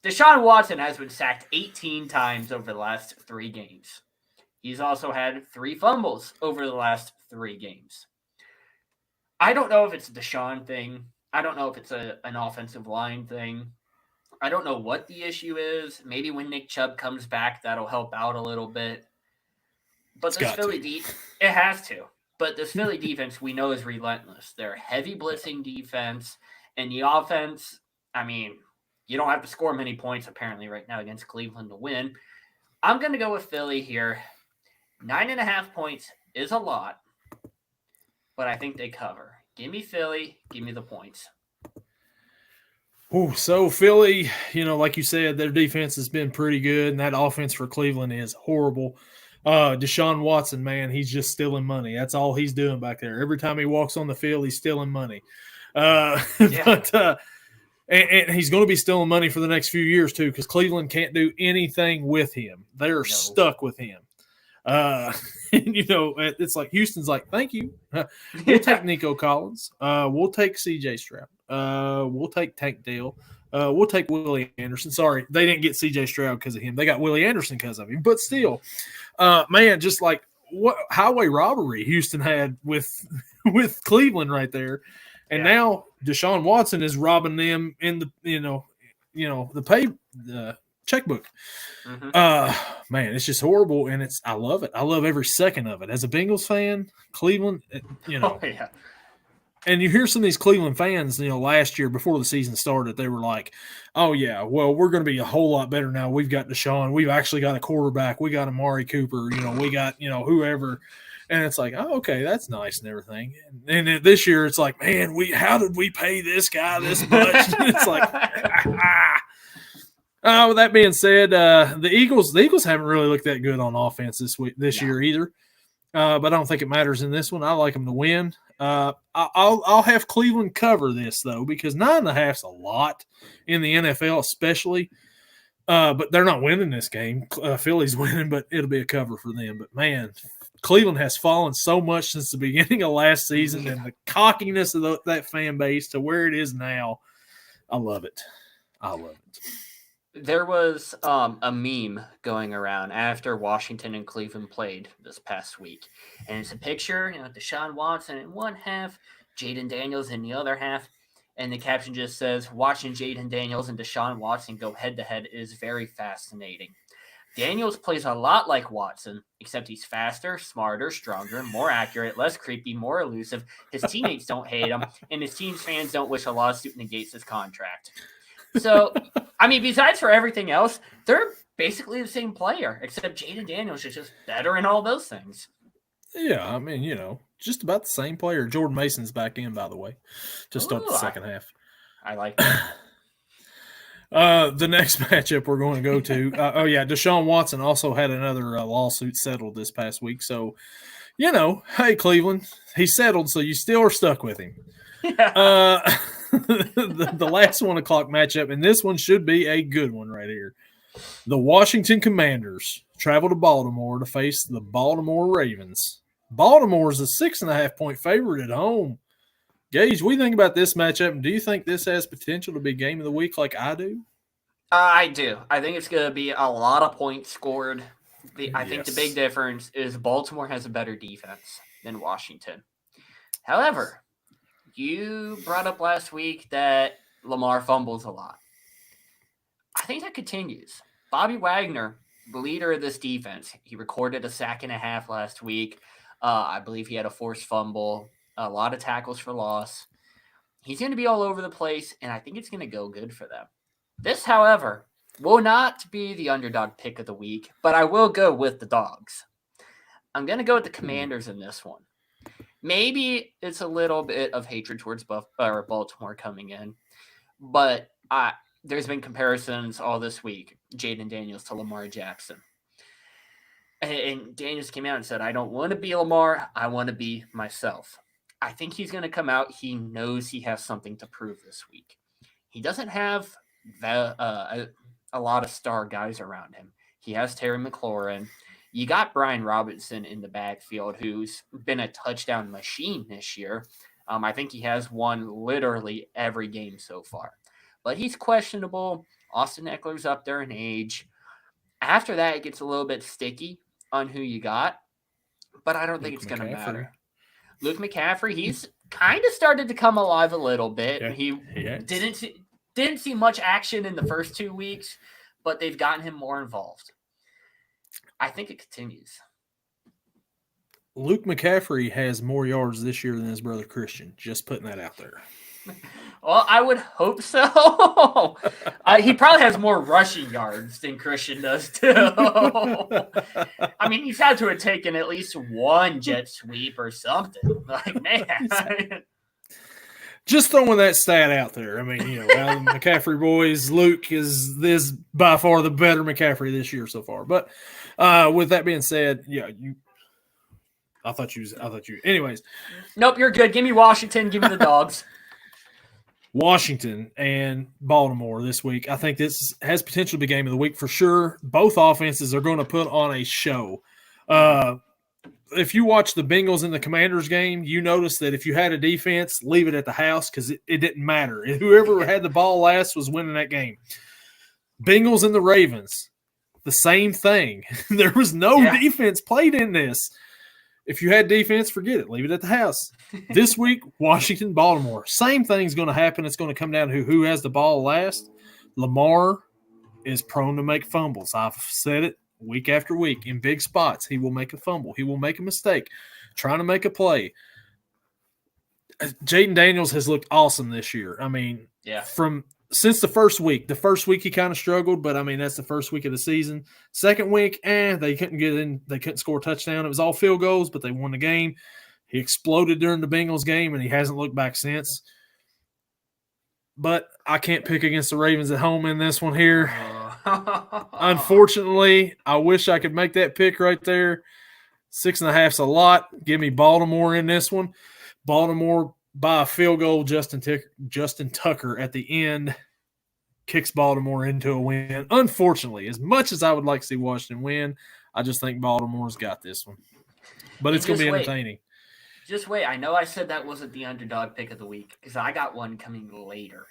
Speaker 2: Deshaun Watson has been sacked 18 times over the last 3 games. He's also had 3 fumbles over the last 3 games. I don't know if it's a Deshaun thing. I don't know if it's an offensive line thing. I don't know what the issue is. Maybe when Nick Chubb comes back, that'll help out a little bit. But this Philly defense, it has to. But this Philly defense we know is relentless. They're a heavy blitzing defense. And the offense, I mean, you don't have to score many points apparently right now against Cleveland to win. I'm going to go with Philly here. 9.5 points is a lot. But I think they cover. Give me Philly. Give me the points.
Speaker 1: Oh, so Philly, like you said, their defense has been pretty good, and that offense for Cleveland is horrible. Deshaun Watson, man, he's just stealing money. That's all he's doing back there. Every time he walks on the field, he's stealing money. And he's going to be stealing money for the next few years too, because Cleveland can't do anything with him. They're stuck with him. It's like Houston's like, thank you. We'll take Nico Collins. We'll take CJ Stroud. We'll take Tank Dell. We'll take Willie Anderson. Sorry, they didn't get CJ Stroud because of him. They got Willie Anderson because of him. But still, man, just like what highway robbery Houston had with Cleveland right there. And now Deshaun Watson is robbing them in the the checkbook. Man, it's just horrible, and I love it. I love every second of it. As a Bengals fan, Cleveland, and you hear some of these Cleveland fans, last year before the season started, they were like, "Oh yeah, well we're going to be a whole lot better now. We've got Deshaun. We've actually got a quarterback. We got Amari Cooper. We got whoever." And it's like, oh, okay, that's nice and everything. And then this year, it's like, man, how did we pay this guy this much? It's like, with that being said, the Eagles haven't really looked that good on offense this year either. But I don't think it matters in this one. I like them to win. I'll have Cleveland cover this though, because 9.5 is a lot in the NFL, especially. But they're not winning this game. Philly's winning, but it'll be a cover for them. But man, Cleveland has fallen so much since the beginning of last season, and the cockiness of that fan base to where it is now. I love it.
Speaker 2: There was a meme going around after Washington and Cleveland played this past week. And it's a picture, Deshaun Watson in one half, Jaden Daniels in the other half. And the caption just says, watching Jaden Daniels and Deshaun Watson go head-to-head is very fascinating. Daniels plays a lot like Watson, except he's faster, smarter, stronger, more accurate, less creepy, more elusive. His teammates don't hate him, and his team's fans don't wish a lawsuit negates his contract. So, I mean, besides for everything else, they're basically the same player, except Jaden Daniels is just better in all those things.
Speaker 1: Yeah, I mean, just about the same player. Jordan Mason's back in, by the way, to start the second half.
Speaker 2: I like that.
Speaker 1: The next matchup we're going to go to, Deshaun Watson also had another lawsuit settled this past week. So, hey, Cleveland, he settled, so you still are stuck with him. Yeah. The last 1 o'clock matchup, and this one should be a good one right here. The Washington Commanders travel to Baltimore to face the Baltimore Ravens. Baltimore's a 6.5-point favorite at home. Gage, what do you think about this matchup? And do you think this has potential to be game of the week like I do?
Speaker 2: I do. I think it's going to be a lot of points scored. I think the big difference is Baltimore has a better defense than Washington. However, you brought up last week that Lamar fumbles a lot. I think that continues. Bobby Wagner, the leader of this defense, he recorded a 1.5 sacks last week. I believe he had a forced fumble, a lot of tackles for loss. He's going to be all over the place, and I think it's going to go good for them. This, however, will not be the underdog pick of the week, but I will go with the dogs. I'm going to go with the Commanders in this one. Maybe it's a little bit of hatred towards Baltimore coming in, but there's been comparisons all this week, Jaden Daniels to Lamar Jackson. And Daniels came out and said, I don't want to be Lamar. I want to be myself. I think he's going to come out. He knows he has something to prove this week. He doesn't have a lot of star guys around him. He has Terry McLaurin. You got Brian Robinson in the backfield, who's been a touchdown machine this year. I think he has won literally every game so far. But he's questionable. Austin Eckler's up there in age. After that, it gets a little bit sticky on who you got. But I don't think it's going to matter. Luke McCaffrey, he's kind of started to come alive a little bit. Yeah, he didn't see much action in the first 2 weeks, but they've gotten him more involved. I think it continues.
Speaker 1: Luke McCaffrey has more yards this year than his brother Christian. Just putting that out there.
Speaker 2: Well, I would hope so. He probably has more rushing yards than Christian does, too. I mean, he's had to have taken at least one jet sweep or something. Like, man.
Speaker 1: Just throwing that stat out there. I mean, out of the McCaffrey boys, Luke is by far the better McCaffrey this year so far. But with that being said, I thought you. Anyways.
Speaker 2: Nope, you're good. Give me Washington. Give me the dogs.
Speaker 1: Washington and Baltimore this week. I think this has potential to be game of the week for sure. Both offenses are going to put on a show. If you watch the Bengals and the Commanders game, you notice that if you had a defense, leave it at the house because it didn't matter. Whoever had the ball last was winning that game. Bengals and the Ravens, the same thing. There was no defense played in this. If you had defense, forget it. Leave it at the house. This week, Washington, Baltimore. Same thing's going to happen. It's going to come down to who has the ball last. Lamar is prone to make fumbles. I've said it week after week. In big spots, he will make a fumble. He will make a mistake trying to make a play. Jaden Daniels has looked awesome this year. I mean, since the first week he kind of struggled, but I mean, that's the first week of the season. Second week, they couldn't get in. They couldn't score a touchdown. It was all field goals, but they won the game. He exploded during the Bengals game, and he hasn't looked back since. But I can't pick against the Ravens at home in this one here. Unfortunately, I wish I could make that pick right there. 6.5's a lot. Give me Baltimore in this one. Baltimore by a field goal. Justin Tucker at the end kicks Baltimore into a win. Unfortunately, as much as I would like to see Washington win, I just think Baltimore's got this one. But it's going to be entertaining.
Speaker 2: Just wait. I know I said that wasn't the underdog pick of the week because I got one coming later.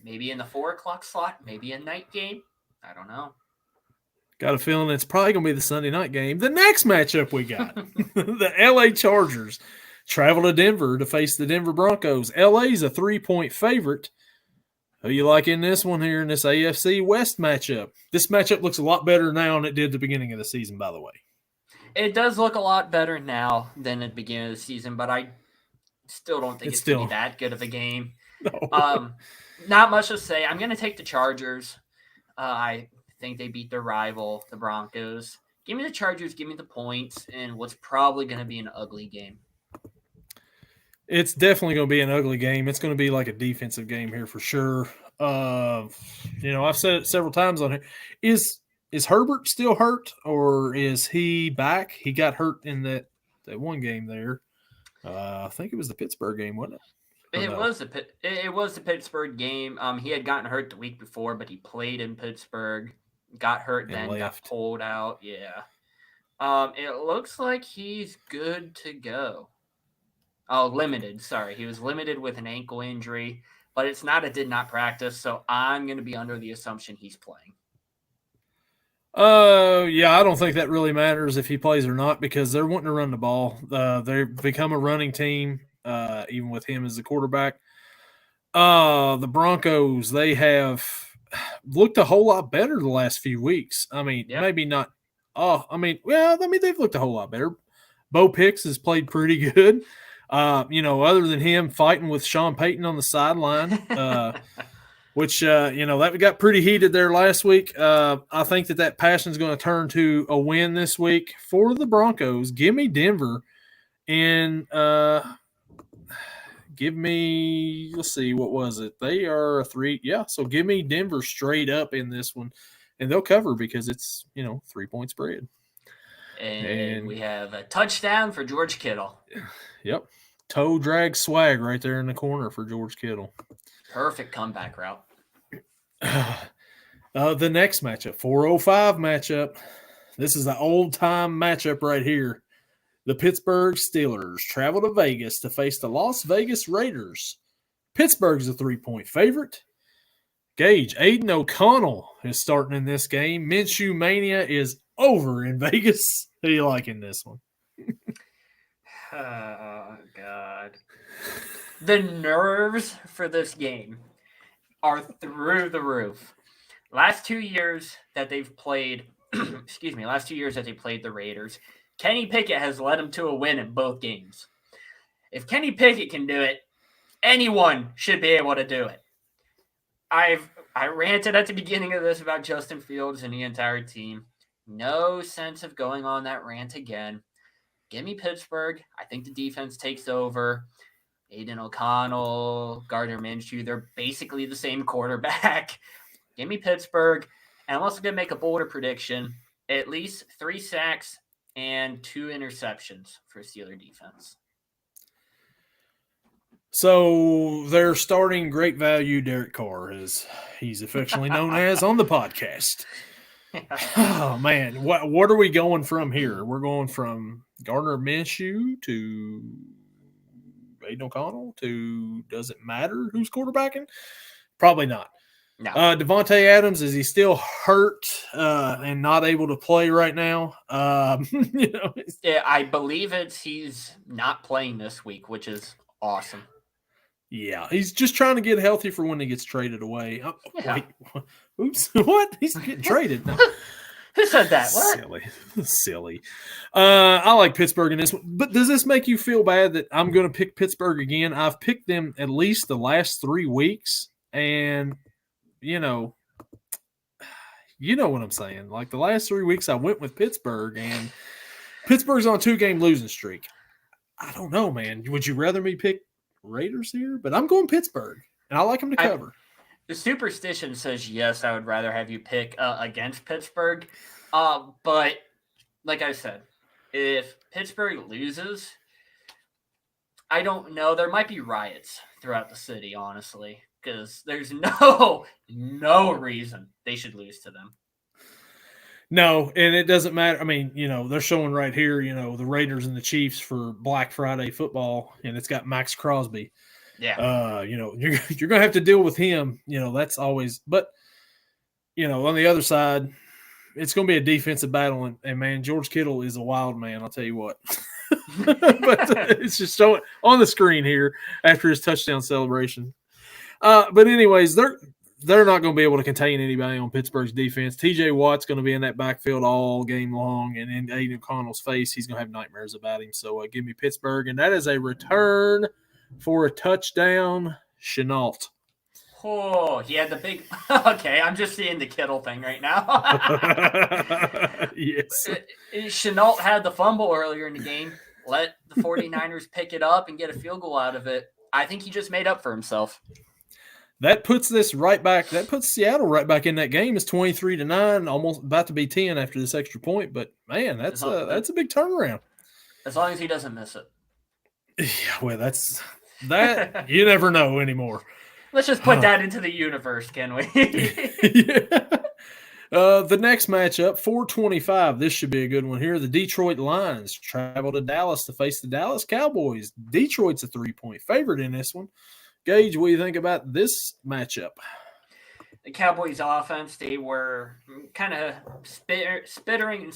Speaker 2: Maybe in the 4 o'clock slot, maybe a night game. I don't know.
Speaker 1: Got a feeling it's probably going to be the Sunday night game. The next matchup we got, the LA Chargers travel to Denver to face the Denver Broncos. LA's a 3-point favorite. Who you like in this one here in this AFC West matchup? This matchup looks a lot better now than it did at the beginning of the season, by the way.
Speaker 2: It does look a lot better now than at the beginning of the season, but I still don't think it's going to be that good of a game. No. Not much to say. I'm going to take the Chargers. I think they beat their rival, the Broncos. Give me the Chargers, give me the points, and what's probably going to be an ugly game.
Speaker 1: It's definitely going to be an ugly game. It's going to be like a defensive game here for sure. I've said it several times on here. Is Herbert still hurt, or is he back? He got hurt in that one game there. I think it was the Pittsburgh game, wasn't it?
Speaker 2: It was the Pittsburgh game. He had gotten hurt the week before, but he played in Pittsburgh. Got hurt, then got pulled out. Yeah. It looks like he's good to go. Oh, limited. Sorry. He was limited with an ankle injury, but it's not a did not practice. So I'm going to be under the assumption he's playing.
Speaker 1: Yeah, I don't think that really matters if he plays or not because they're wanting to run the ball. They've become a running team, even with him as the quarterback. The Broncos, they have looked a whole lot better the last few weeks. I mean, maybe not. They've looked a whole lot better. Bo Pix has played pretty good. Other than him fighting with Sean Payton on the sideline, which that got pretty heated there last week. I think that passion is going to turn to a win this week for the Broncos. Give me Denver, and give me. Let's see, what was it? They are a 3. Yeah, so give me Denver straight up in this one, and they'll cover because it's 3-point spread.
Speaker 2: And we have a touchdown for George Kittle.
Speaker 1: Yep. Toe drag swag right there in the corner for George Kittle.
Speaker 2: Perfect comeback route.
Speaker 1: The next matchup, 405 matchup. This is the old-time matchup right here. The Pittsburgh Steelers travel to Vegas to face the Las Vegas Raiders. Pittsburgh's a 3-point favorite. Gage, Aiden O'Connell is starting in this game. Minshew Mania is over in Vegas. Who do you like in this one?
Speaker 2: Oh, God. The nerves for this game are through the roof. Last 2 years that they've played, last 2 years that they played the Raiders, Kenny Pickett has led them to a win in both games. If Kenny Pickett can do it, anyone should be able to do it. I ranted at the beginning of this about Justin Fields and the entire team. No sense of going on that rant again. Give me Pittsburgh. I think the defense takes over. Aiden O'Connell, Gardner Minshew, they're basically the same quarterback. Give me Pittsburgh. And I'm also going to make a bolder prediction. At least 3 sacks and 2 interceptions for Steeler defense.
Speaker 1: So they're starting great value Derek Carr, as he's affectionately known as on the podcast. Oh, man. What are we going from here? We're going from Gardner Minshew to Aiden O'Connell to does it matter who's quarterbacking? Probably not.
Speaker 2: No.
Speaker 1: Devontae Adams, is he still hurt and not able to play right now?
Speaker 2: Yeah, I believe he's not playing this week, which is awesome.
Speaker 1: Yeah, he's just trying to get healthy for when he gets traded away. Oh, yeah. Wait, oops, what? He's getting traded. No.
Speaker 2: Who said that? What?
Speaker 1: Silly. I like Pittsburgh in this one. But does this make you feel bad that I'm going to pick Pittsburgh again? I've picked them at least the last 3 weeks, and you know what I'm saying. Like the last 3 weeks, I went with Pittsburgh, and Pittsburgh's on a 2-game losing streak. I don't know, man. Would you rather me pick Raiders here? But I'm going Pittsburgh, and I like them to cover.
Speaker 2: The superstition says yes. I would rather have you pick against Pittsburgh, but like I said, if Pittsburgh loses, I don't know. There might be riots throughout the city, honestly, because there's no reason they should lose to them.
Speaker 1: No, and it doesn't matter. I mean, they're showing right here, the Raiders and the Chiefs for Black Friday football, and it's got Max Crosby.
Speaker 2: Yeah.
Speaker 1: You're going to have to deal with him. That's always – but, on the other side, it's going to be a defensive battle, and man, George Kittle is a wild man, I'll tell you what. But it's just showing on the screen here after his touchdown celebration. But anyways, they're not going to be able to contain anybody on Pittsburgh's defense. TJ Watt's going to be in that backfield all game long, and in Aiden O'Connell's face, he's going to have nightmares about him. So give me Pittsburgh, and that is a return for a touchdown, Shenault.
Speaker 2: Oh, he had the big – okay, I'm just seeing the Kittle thing right now.
Speaker 1: Yes.
Speaker 2: Shenault had the fumble earlier in the game. Let the 49ers pick it up and get a field goal out of it. I think he just made up for himself.
Speaker 1: That puts this right back. That puts Seattle right back in that game. It's 23-9, almost about to be 10 after this extra point. But man, that's a big turnaround.
Speaker 2: As long as he doesn't miss it.
Speaker 1: Yeah, well, that you never know anymore.
Speaker 2: Let's just put that into the universe, can we?
Speaker 1: Yeah. The next matchup, 425. This should be a good one here. The Detroit Lions travel to Dallas to face the Dallas Cowboys. Detroit's a 3-point favorite in this one. Gage, what do you think about this matchup?
Speaker 2: The Cowboys offense, they were kind of spittering and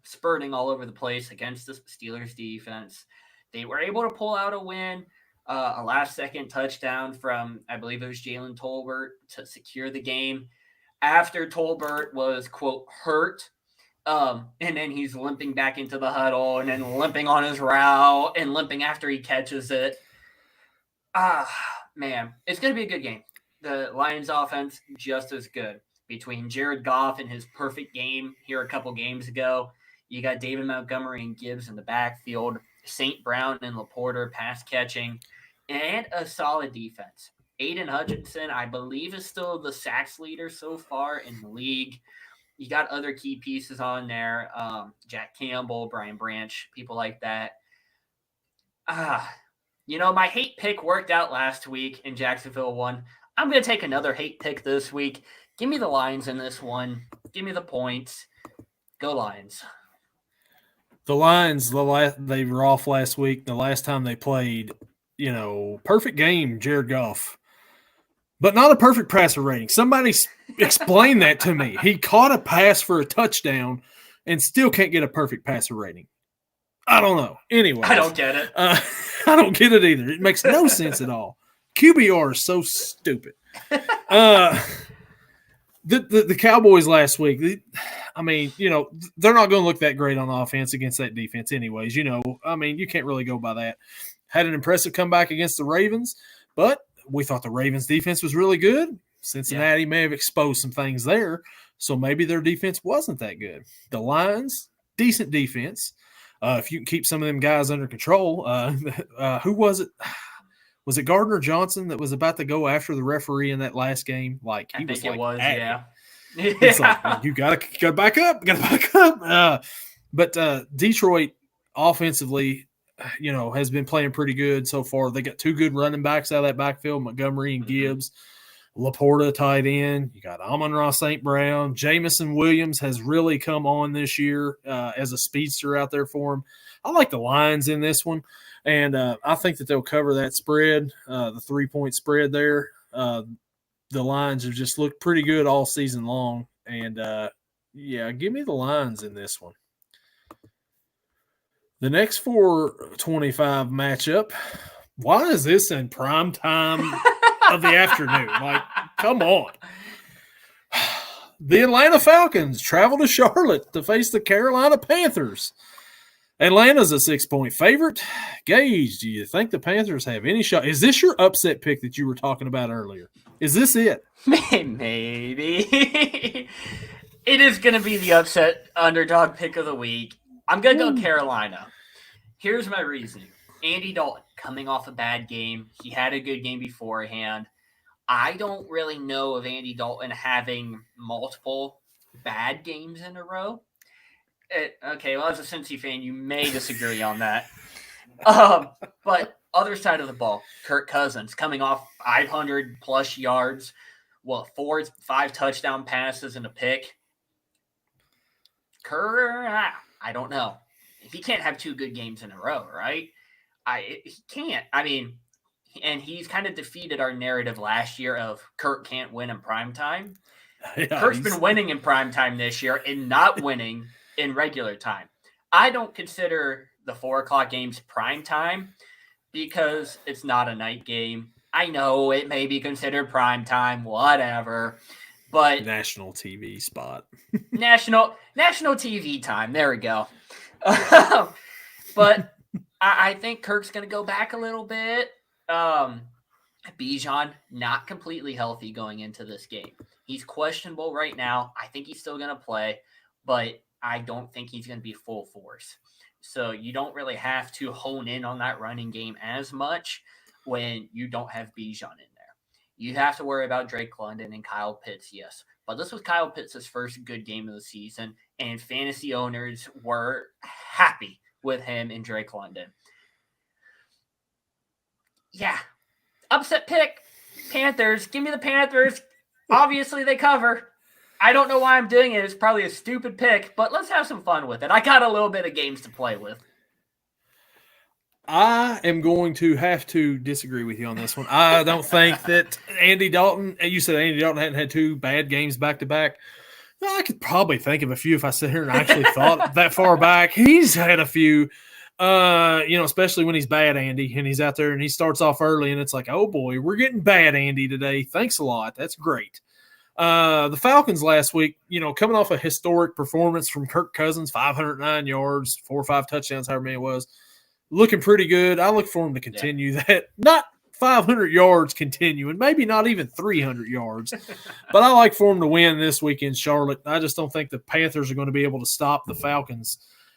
Speaker 2: spurting all over the place against the Steelers defense. They were able to pull out a win, a last-second touchdown from, I believe it was Jalen Tolbert to secure the game. After Tolbert was, quote, hurt, and then he's limping back into the huddle and then limping on his route and limping after he catches it. Man, it's going to be a good game. The Lions offense just as good. Between Jared Goff and his perfect game here a couple games ago, you got David Montgomery and Gibbs in the backfield, St. Brown and Laporta pass catching, and a solid defense. Aiden Hutchinson, I believe, is still the sacks leader so far in the league. You got other key pieces on there, Jack Campbell, Brian Branch, people like that. My hate pick worked out last week and Jacksonville won. I'm going to take another hate pick this week. Give me the Lions in this one. Give me the points. Go Lions.
Speaker 1: The Lions, they were off last week. The last time they played, perfect game, Jared Goff. But not a perfect passer rating. Somebody explain that to me. He caught a pass for a touchdown and still can't get a perfect passer rating. I don't know. Anyway.
Speaker 2: I don't get it.
Speaker 1: I don't get it either. It makes no sense at all. QBR is so stupid. The Cowboys last week, they're not going to look that great on offense against that defense anyways. You can't really go by that. Had an impressive comeback against the Ravens, but we thought the Ravens defense was really good. Cincinnati may have exposed some things there, so maybe their defense wasn't that good. The Lions, decent defense. If you can keep some of them guys under control, who was it? Was it Gardner Johnson that was about to go after the referee in that last game? Like he was like,
Speaker 2: yeah.
Speaker 1: It's like, you gotta back up, But Detroit offensively, has been playing pretty good so far. They got two good running backs out of that backfield, Montgomery and Gibbs. Laporta tight end. You got Amon-Ra St. Brown. Jamison Williams has really come on this year as a speedster out there for him. I like the Lions in this one. And I think that they'll cover that spread, the 3-point spread there. The Lions have just looked pretty good all season long. And, give me the Lions in this one. The next 425 matchup, why is this in prime time of the afternoon? Like, come on. The Atlanta Falcons travel to Charlotte to face the Carolina Panthers. Atlanta's a 6-point favorite. Gage, do you think the Panthers have any shot? Is this your upset pick that you were talking about earlier? Is this it?
Speaker 2: Maybe. It is going to be the upset underdog pick of the week. I'm going to go Carolina. Here's my reasoning. Andy Dalton coming off a bad game. He had a good game beforehand. I don't really know of Andy Dalton having multiple bad games in a row. Okay, well, as a Cincy fan, you may disagree on that. But other side of the ball, Kirk Cousins coming off 500-plus yards, 5 touchdown passes and a pick. I don't know. He can't have 2 good games in a row, right? He can't. And he's kind of defeated our narrative last year of Kirk can't win in primetime. Yeah, Kirk's been winning in primetime this year and not winning in regular time. I don't consider the 4 o'clock games prime time because it's not a night game. I know it may be considered prime time, whatever, but
Speaker 1: national TV spot,
Speaker 2: national TV time. There we go. But I think Kirk's going to go back a little bit. Bijan not completely healthy going into this game. He's questionable right now. I think he's still going to play, but I don't think he's going to be full force. So you don't really have to hone in on that running game as much when you don't have Bijan in there. You have to worry about Drake London and Kyle Pitts, yes. But this was Kyle Pitts' first good game of the season, and fantasy owners were happy with him and Drake London. Yeah. Upset pick. Panthers. Give me the Panthers. Obviously, they cover. I don't know why I'm doing it. It's probably a stupid pick, but let's have some fun with it. I got a little bit of games to play with.
Speaker 1: I am going to have to disagree with you on this one. I don't think that Andy Dalton, you said Andy Dalton hadn't had 2 bad games back to back. I could probably think of a few if I sit here and actually thought that far back. He's had a few, especially when he's bad, Andy, and he's out there and he starts off early and it's like, oh boy, we're getting bad, Andy, today. Thanks a lot. That's great. The Falcons last week, coming off a historic performance from Kirk Cousins, 509 yards, 4 or 5 touchdowns, however many it was. Looking pretty good. I look for him to continue that. Not 500 yards continuing, maybe not even 300 yards. But I like for him to win this week in Charlotte. I just don't think the Panthers are going to be able to stop the Falcons'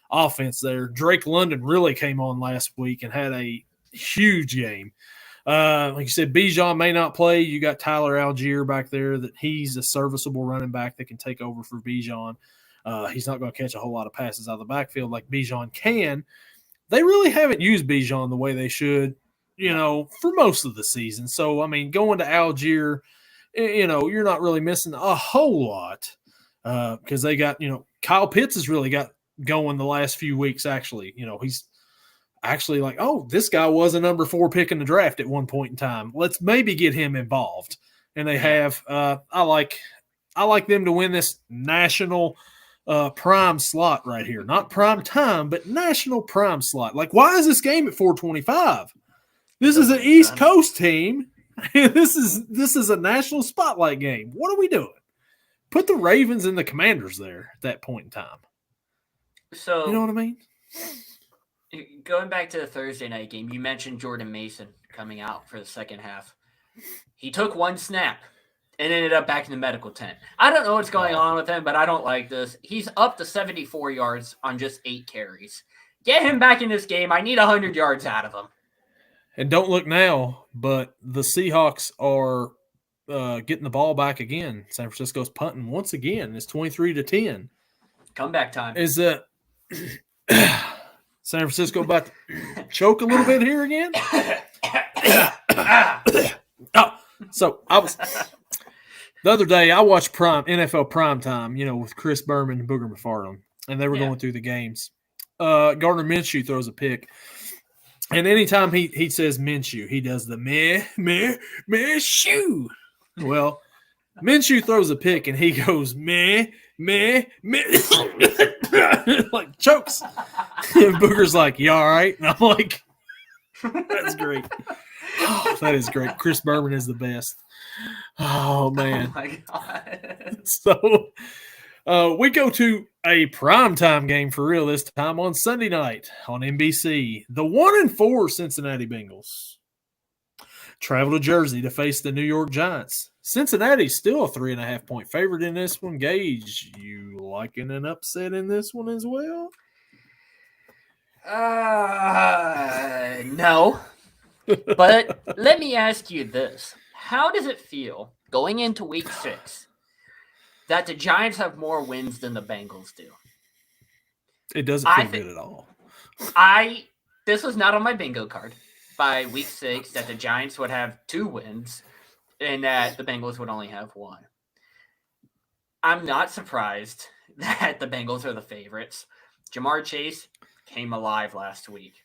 Speaker 1: offense there. Drake London really came on last week and had a huge game. Like you said, Bijan may not play. You got Tyler Algier back there that he's a serviceable running back that can take over for Bijan. He's not going to catch a whole lot of passes out of the backfield like Bijan can. They really haven't used Bijan the way they should, for most of the season. So, I mean, going to Algier, you're not really missing a whole lot because they got, Kyle Pitts has really got going the last few weeks, actually. He's actually like, oh, this guy was a number 4 pick in the draft at one point in time. Let's maybe get him involved. And they have. I like them to win this national prime slot right here. Not prime time, but national prime slot. Like, why is this game at 4:25? This is an East Coast team. This is a national spotlight game. What are we doing? Put the Ravens and the Commanders there at that point in time.
Speaker 2: So
Speaker 1: you know what I mean?
Speaker 2: Going back to the Thursday night game, you mentioned Jordan Mason coming out for the second half. He took 1 snap and ended up back in the medical tent. I don't know what's going on with him, but I don't like this. He's up to 74 yards on just 8 carries. Get him back in this game. I need 100 yards out of him.
Speaker 1: And don't look now, but the Seahawks are getting the ball back again. San Francisco's punting once again. It's 23-10.
Speaker 2: Comeback time.
Speaker 1: Is that San Francisco about to choke a little bit here again? So I was the other day. I watched NFL Primetime, with Chris Berman and Booger McFarland, and they were going through the games. Gardner Minshew throws a pick, and anytime he says Minshew, he does the Minshew. Well, Minshew throws a pick, and he goes meh, like chokes. And Booger's like, "You all right?" And I'm like, "That's great." Oh, that is great. Chris Berman is the best. Oh, man.
Speaker 2: Oh, my God.
Speaker 1: So we go to a primetime game for real this time on Sunday night on NBC. The 1-4 Cincinnati Bengals travel to Jersey to face the New York Giants. Cincinnati's still a 3.5-point favorite in this one. Gage, you liking an upset in this one as well?
Speaker 2: No. But let me ask you this. How does it feel going into week 6 that the Giants have more wins than the Bengals do?
Speaker 1: It doesn't feel good at all.
Speaker 2: This was not on my bingo card by week 6 that the Giants would have 2 wins and that the Bengals would only have 1. I'm not surprised that the Bengals are the favorites. Jamar Chase came alive last week.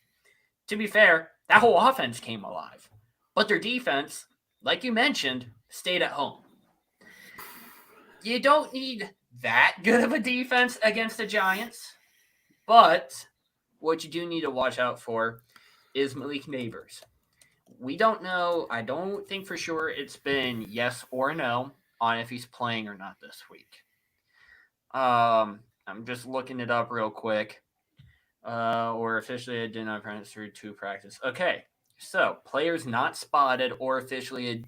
Speaker 2: To be fair, that whole offense came alive. But their defense, like you mentioned, stayed at home. You don't need that good of a defense against the Giants. But what you do need to watch out for is Malik Nabers. We don't know. I don't think for sure it's been yes or no on if he's playing or not this week. I'm just looking it up real quick. Or officially did not practice through 2 practice. Okay, so players not spotted or officially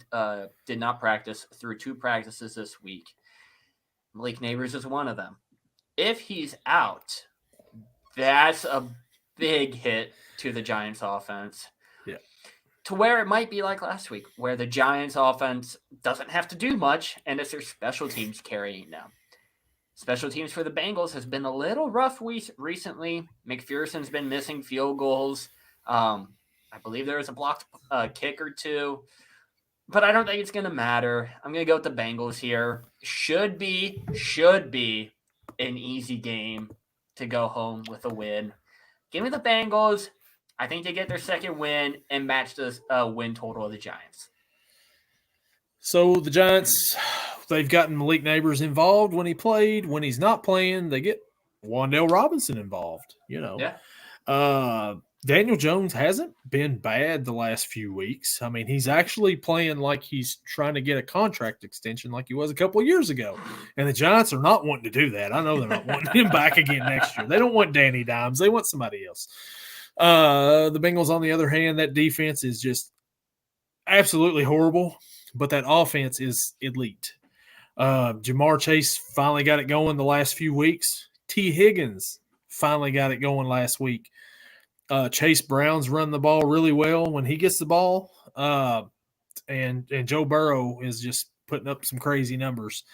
Speaker 2: did not practice through 2 practices this week. Malik Nabers is one of them. If he's out, that's a big hit to the Giants offense.
Speaker 1: Yeah.
Speaker 2: To where it might be like last week, where the Giants offense doesn't have to do much, and it's their special teams carrying them. Special teams for the Bengals has been a little rough recently. McPherson's been missing field goals. I believe there was a blocked kick or 2. but I don't think it's going to matter. I'm going to go with the Bengals here. Should be an easy game to go home with a win. Give me the Bengals. I think they get their second win and match the win total of the Giants.
Speaker 1: So the Giants, they've gotten Malik Neighbors involved when he played. When he's not playing, they get Wan'Dale Robinson involved.
Speaker 2: Yeah.
Speaker 1: Daniel Jones hasn't been bad the last few weeks. I mean, he's actually playing like he's trying to get a contract extension like he was a couple of years ago. And the Giants are not wanting to do that. I know they're not wanting him back again next year. They don't want Danny Dimes. They want somebody else. The Bengals, on the other hand, that defense is just absolutely horrible, but that offense is elite. Jamar Chase finally got it going the last few weeks. T. Higgins finally got it going last week. Chase Brown's run the ball really well when he gets the ball. And Joe Burrow is just putting up some crazy numbers.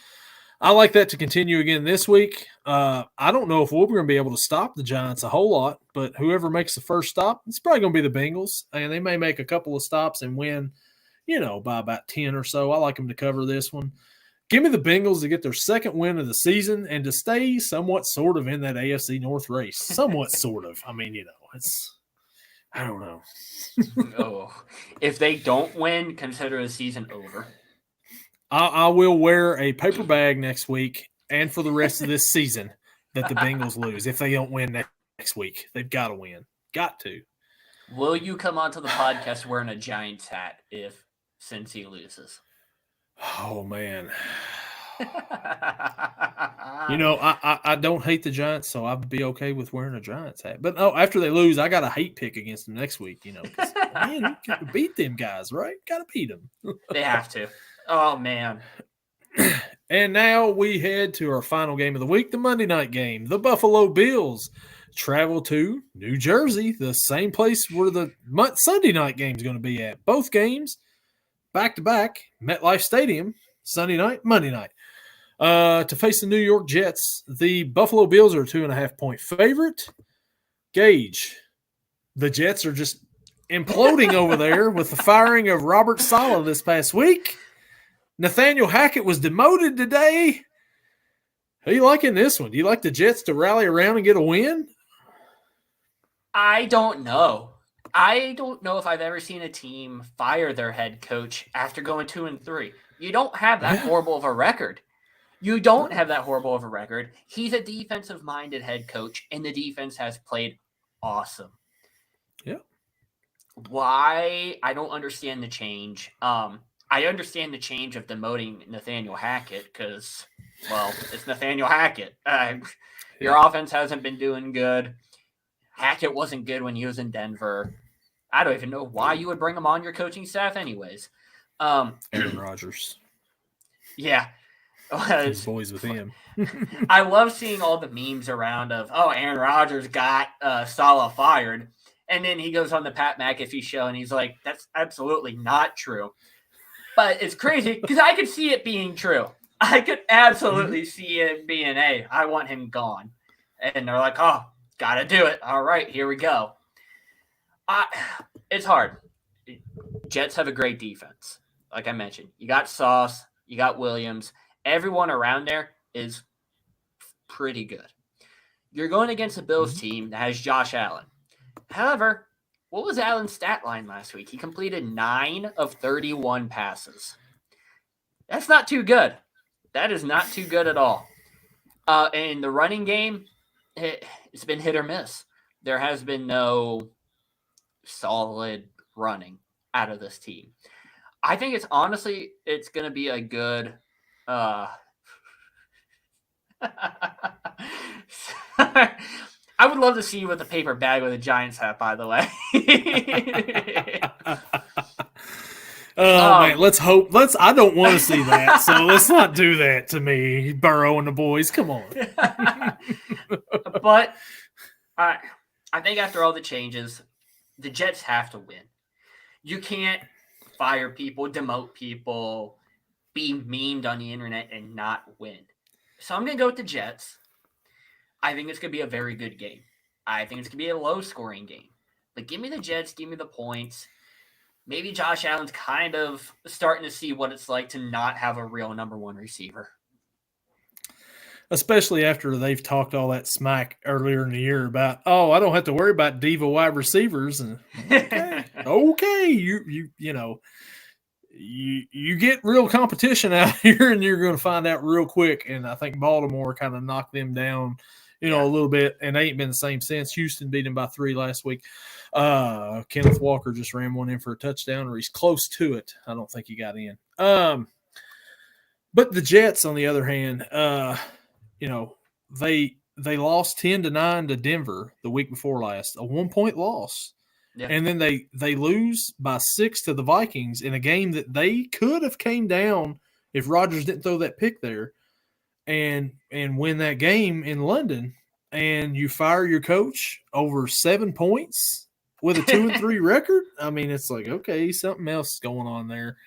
Speaker 1: I like that to continue again this week. I don't know if we're going to be able to stop the Giants a whole lot, but whoever makes the first stop, it's probably going to be the Bengals, and they may make a couple of stops and win, by about 10 or so. I like them to cover this one. Give me the Bengals to get their second win of the season and to stay somewhat sort of in that AFC North race. Somewhat sort of. I mean, I don't know.
Speaker 2: If they don't win, consider the season over.
Speaker 1: I will wear a paper bag next week and for the rest of this season that the Bengals lose. If they don't win next week, they've got to win. Got to.
Speaker 2: Will you come onto the podcast wearing a Giants hat if Cincy loses?
Speaker 1: Oh, man. I don't hate the Giants, so I'd be okay with wearing a Giants hat. But after they lose, I got a hate pick against them next week, because, man, you got to beat them guys, right? Got to beat them.
Speaker 2: They have to. Oh, man.
Speaker 1: And now we head to our final game of the week, the Monday night game. The Buffalo Bills travel to New Jersey, the same place where the Sunday night game is going to be at. Both games back-to-back, MetLife Stadium, Sunday night, Monday night. To face the New York Jets, the Buffalo Bills are a 2.5-point favorite. Gage, the Jets are just imploding over there with the firing of Robert Saleh this past week. Nathaniel Hackett was demoted today. How you liking this one? Do you like the Jets to rally around and get a win?
Speaker 2: I don't know. I don't know if I've ever seen a team fire their head coach after going 2-3. You don't have that horrible of a record. He's a defensive-minded head coach, and the defense has played awesome.
Speaker 1: Yeah.
Speaker 2: Why? I don't understand the change. I understand the change of demoting Nathaniel Hackett because, it's Nathaniel Hackett. Your offense hasn't been doing good. Hackett wasn't good when he was in Denver. I don't even know why you would bring him on your coaching staff anyways.
Speaker 1: Aaron Rodgers.
Speaker 2: Yeah.
Speaker 1: His boys with him.
Speaker 2: I love seeing all the memes around of, Aaron Rodgers got Saleh fired. And then he goes on the Pat McAfee show and he's like, that's absolutely not true. But it's crazy because I could see it being true. I could absolutely see it being, I want him gone. And they're like, got to do it. All right, here we go. It's hard. Jets have a great defense. Like I mentioned, you got Sauce, you got Williams. Everyone around there is pretty good. You're going against a Bills team that has Josh Allen. However, what was Allen's stat line last week? He completed 9 of 31 passes. That's not too good. That is not too good at all. In the running game, it's been hit or miss. There has been no solid running out of this team. I think it's going to be a good I would love to see you with a paper bag with a Giants hat, by the way.
Speaker 1: Man, let's hope. I don't want to see that, so let's not do that to me, Burrow and the boys. Come on.
Speaker 2: But I think after all the changes, the Jets have to win. You can't fire people, demote people, be memed on the internet and not win. So I'm going to go with the Jets. I think it's going to be a very good game. I think it's going to be a low-scoring game. But give me the Jets. Give me the points. maybe Josh Allen's kind of starting to see what it's like to not have a real number one receiver.
Speaker 1: Especially after they've talked all that smack earlier in the year about, oh, I don't have to worry about diva wide receivers. And okay, you get real competition out here, and you're going to find out real quick. And I think Baltimore kind of knocked them down, a little bit, and they ain't been the same since. Houston beat them by 3 last week. Kenneth Walker just ran one in for a touchdown, or he's close to it. I don't think he got in. But the Jets, on the other hand, they lost 10-9 to Denver the week before last, a 1-point loss. Yeah. And then they lose by 6 to the Vikings in a game that they could have came down if Rodgers didn't throw that pick there and win that game in London. And you fire your coach over 7 points with a 2-3 record. I mean, it's like, okay, something else is going on there.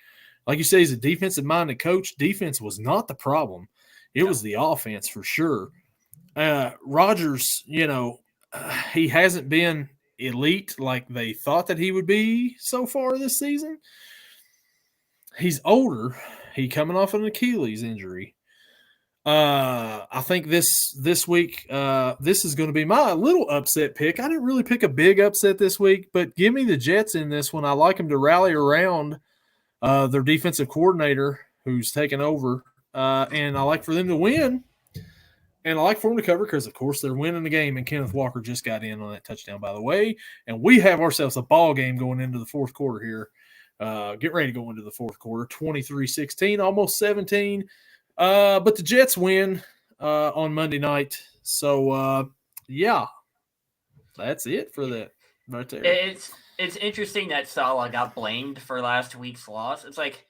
Speaker 1: Like you say, he's a defensive-minded coach. Defense was not the problem. It was the offense for sure. Rodgers, he hasn't been elite like they thought that he would be so far this season. He's older. He coming off an Achilles injury. I think this week, this is going to be my little upset pick. I didn't really pick a big upset this week, but give me the Jets in this one. I like them to rally around their defensive coordinator who's taken over, and I like for them to win. And I like for them to cover because, of course, they're winning the game, and Kenneth Walker just got in on that touchdown, by the way. And we have ourselves a ball game going into the fourth quarter here. Get ready to go into the fourth quarter, 23-16, almost 17. But the Jets win on Monday night. So, yeah, that's it for that right there.
Speaker 2: It's interesting that Saleh got blamed for last week's loss. It's like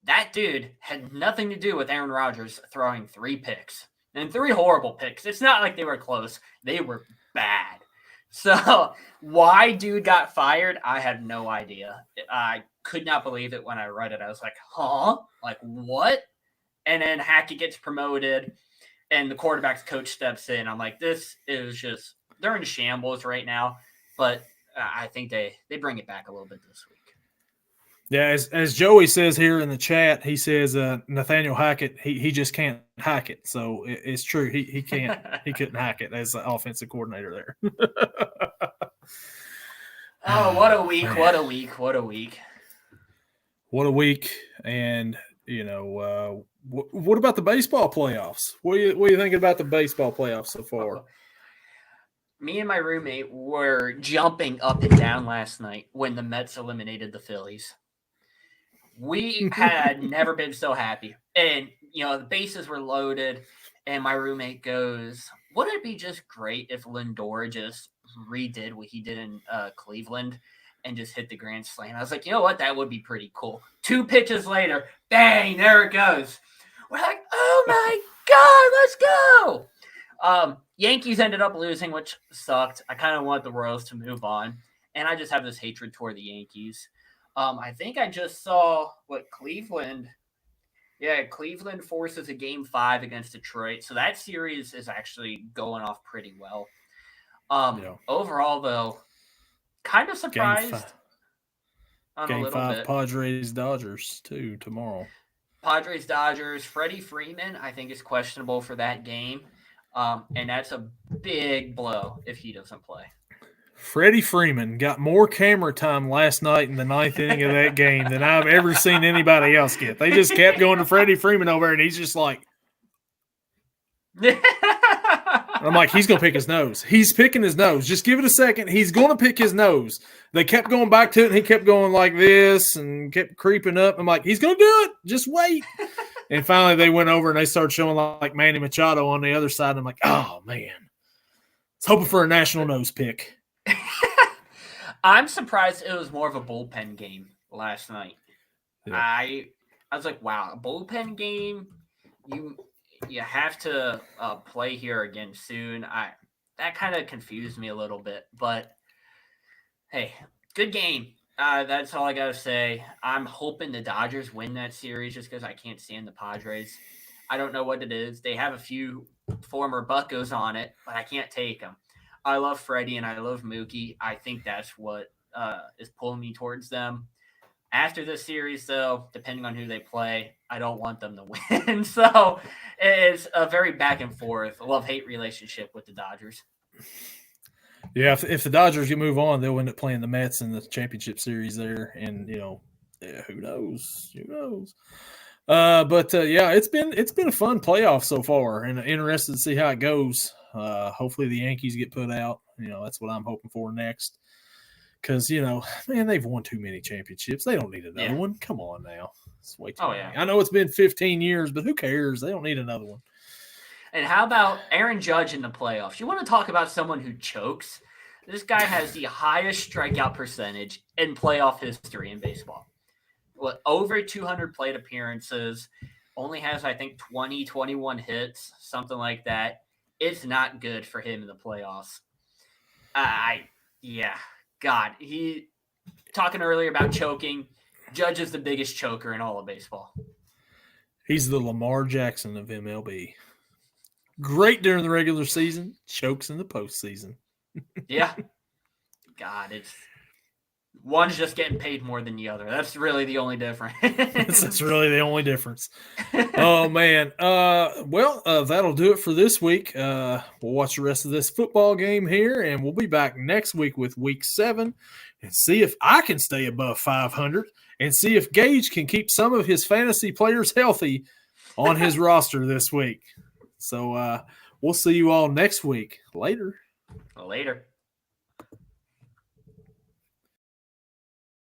Speaker 2: that dude had nothing to do with Aaron Rodgers throwing 3 picks. And 3 horrible picks. It's not like they were close. They were bad. So why dude got fired, I have no idea. I could not believe it when I read it. I was like, huh? Like, what? And then Hackett gets promoted, and the quarterback's coach steps in. I'm like, this is just – they're in shambles right now. But I think they bring it back a little bit this week.
Speaker 1: Yeah, as Joey says here in the chat, he says Nathaniel Hackett, he just can't hack it. So it's true. He can't he couldn't hack it as the offensive coordinator there.
Speaker 2: Oh, what a week, man. What a week. What a week.
Speaker 1: What a week. And, what about the baseball playoffs? What are you thinking about the baseball playoffs so far?
Speaker 2: Me and my roommate were jumping up and down last night when the Mets eliminated the Phillies. We had never been so happy. And, the bases were loaded, and my roommate goes, wouldn't it be just great if Lindor just redid what he did in Cleveland and just hit the grand slam? I was like, you know what? That would be pretty cool. 2 pitches later, bang, there it goes. We're like, oh, my God, let's go. Yankees ended up losing, which sucked. I kind of want the Royals to move on, and I just have this hatred toward the Yankees. I think I just saw Cleveland. Yeah, Cleveland forces a Game 5 against Detroit. So that series is actually going off pretty well. Overall, though, kind of surprised.
Speaker 1: Game 5, Padres-Dodgers, too, tomorrow.
Speaker 2: Padres-Dodgers. Freddie Freeman, I think, is questionable for that game. And that's a big blow if he doesn't play.
Speaker 1: Freddie Freeman got more camera time last night in the 9th inning of that game than I've ever seen anybody else get. They just kept going to Freddie Freeman over there, and he's just like I'm like, he's going to pick his nose. He's picking his nose. Just give it a second. He's going to pick his nose. They kept going back to it, and he kept going like this and kept creeping up. I'm like, he's going to do it. Just wait. And finally they went over, and they started showing like Manny Machado on the other side. And I'm like, oh, man. I was hoping for a national nose pick.
Speaker 2: I'm surprised it was more of a bullpen game last night. Yeah. I was like, wow, a bullpen game. You have to play here again soon. That kind of confused me a little bit, but hey, good game. That's all I gotta say. I'm hoping the Dodgers win that series just because I can't stand the Padres. I don't know what it is. They have a few former Buccos on it, but I can't take them. I love Freddie and I love Mookie. I think that's what is pulling me towards them. After this series, though, depending on who they play, I don't want them to win. So it's a very back and forth, love-hate relationship with the Dodgers.
Speaker 1: Yeah, if the Dodgers can move on, they'll end up playing the Mets in the championship series there, and who knows? Who knows? But it's been a fun playoff so far, and interested to see how it goes. Hopefully the Yankees get put out. That's what I'm hoping for next. Because man, they've won too many championships. They don't need another one. Come on now, it's way too many.
Speaker 2: Yeah.
Speaker 1: I know it's been 15 years, but who cares? They don't need another one.
Speaker 2: And how about Aaron Judge in the playoffs? You want to talk about someone who chokes? This guy has the highest strikeout percentage in playoff history in baseball. Over 200 plate appearances, only has, I think, 21 hits, something like that. It's not good for him in the playoffs. God, he talking earlier about choking. Judge is the biggest choker in all of baseball.
Speaker 1: He's the Lamar Jackson of MLB. Great during the regular season, chokes in the postseason.
Speaker 2: Yeah. God, one's just getting paid more than the other. That's really the only difference.
Speaker 1: That's really the only difference. Oh, man. That'll do it for this week. We'll watch the rest of this football game here, and we'll be back next week with Week 7 and see if I can stay above 500 and see if Gage can keep some of his fantasy players healthy on his roster this week. So we'll see you all next week. Later.
Speaker 2: Later.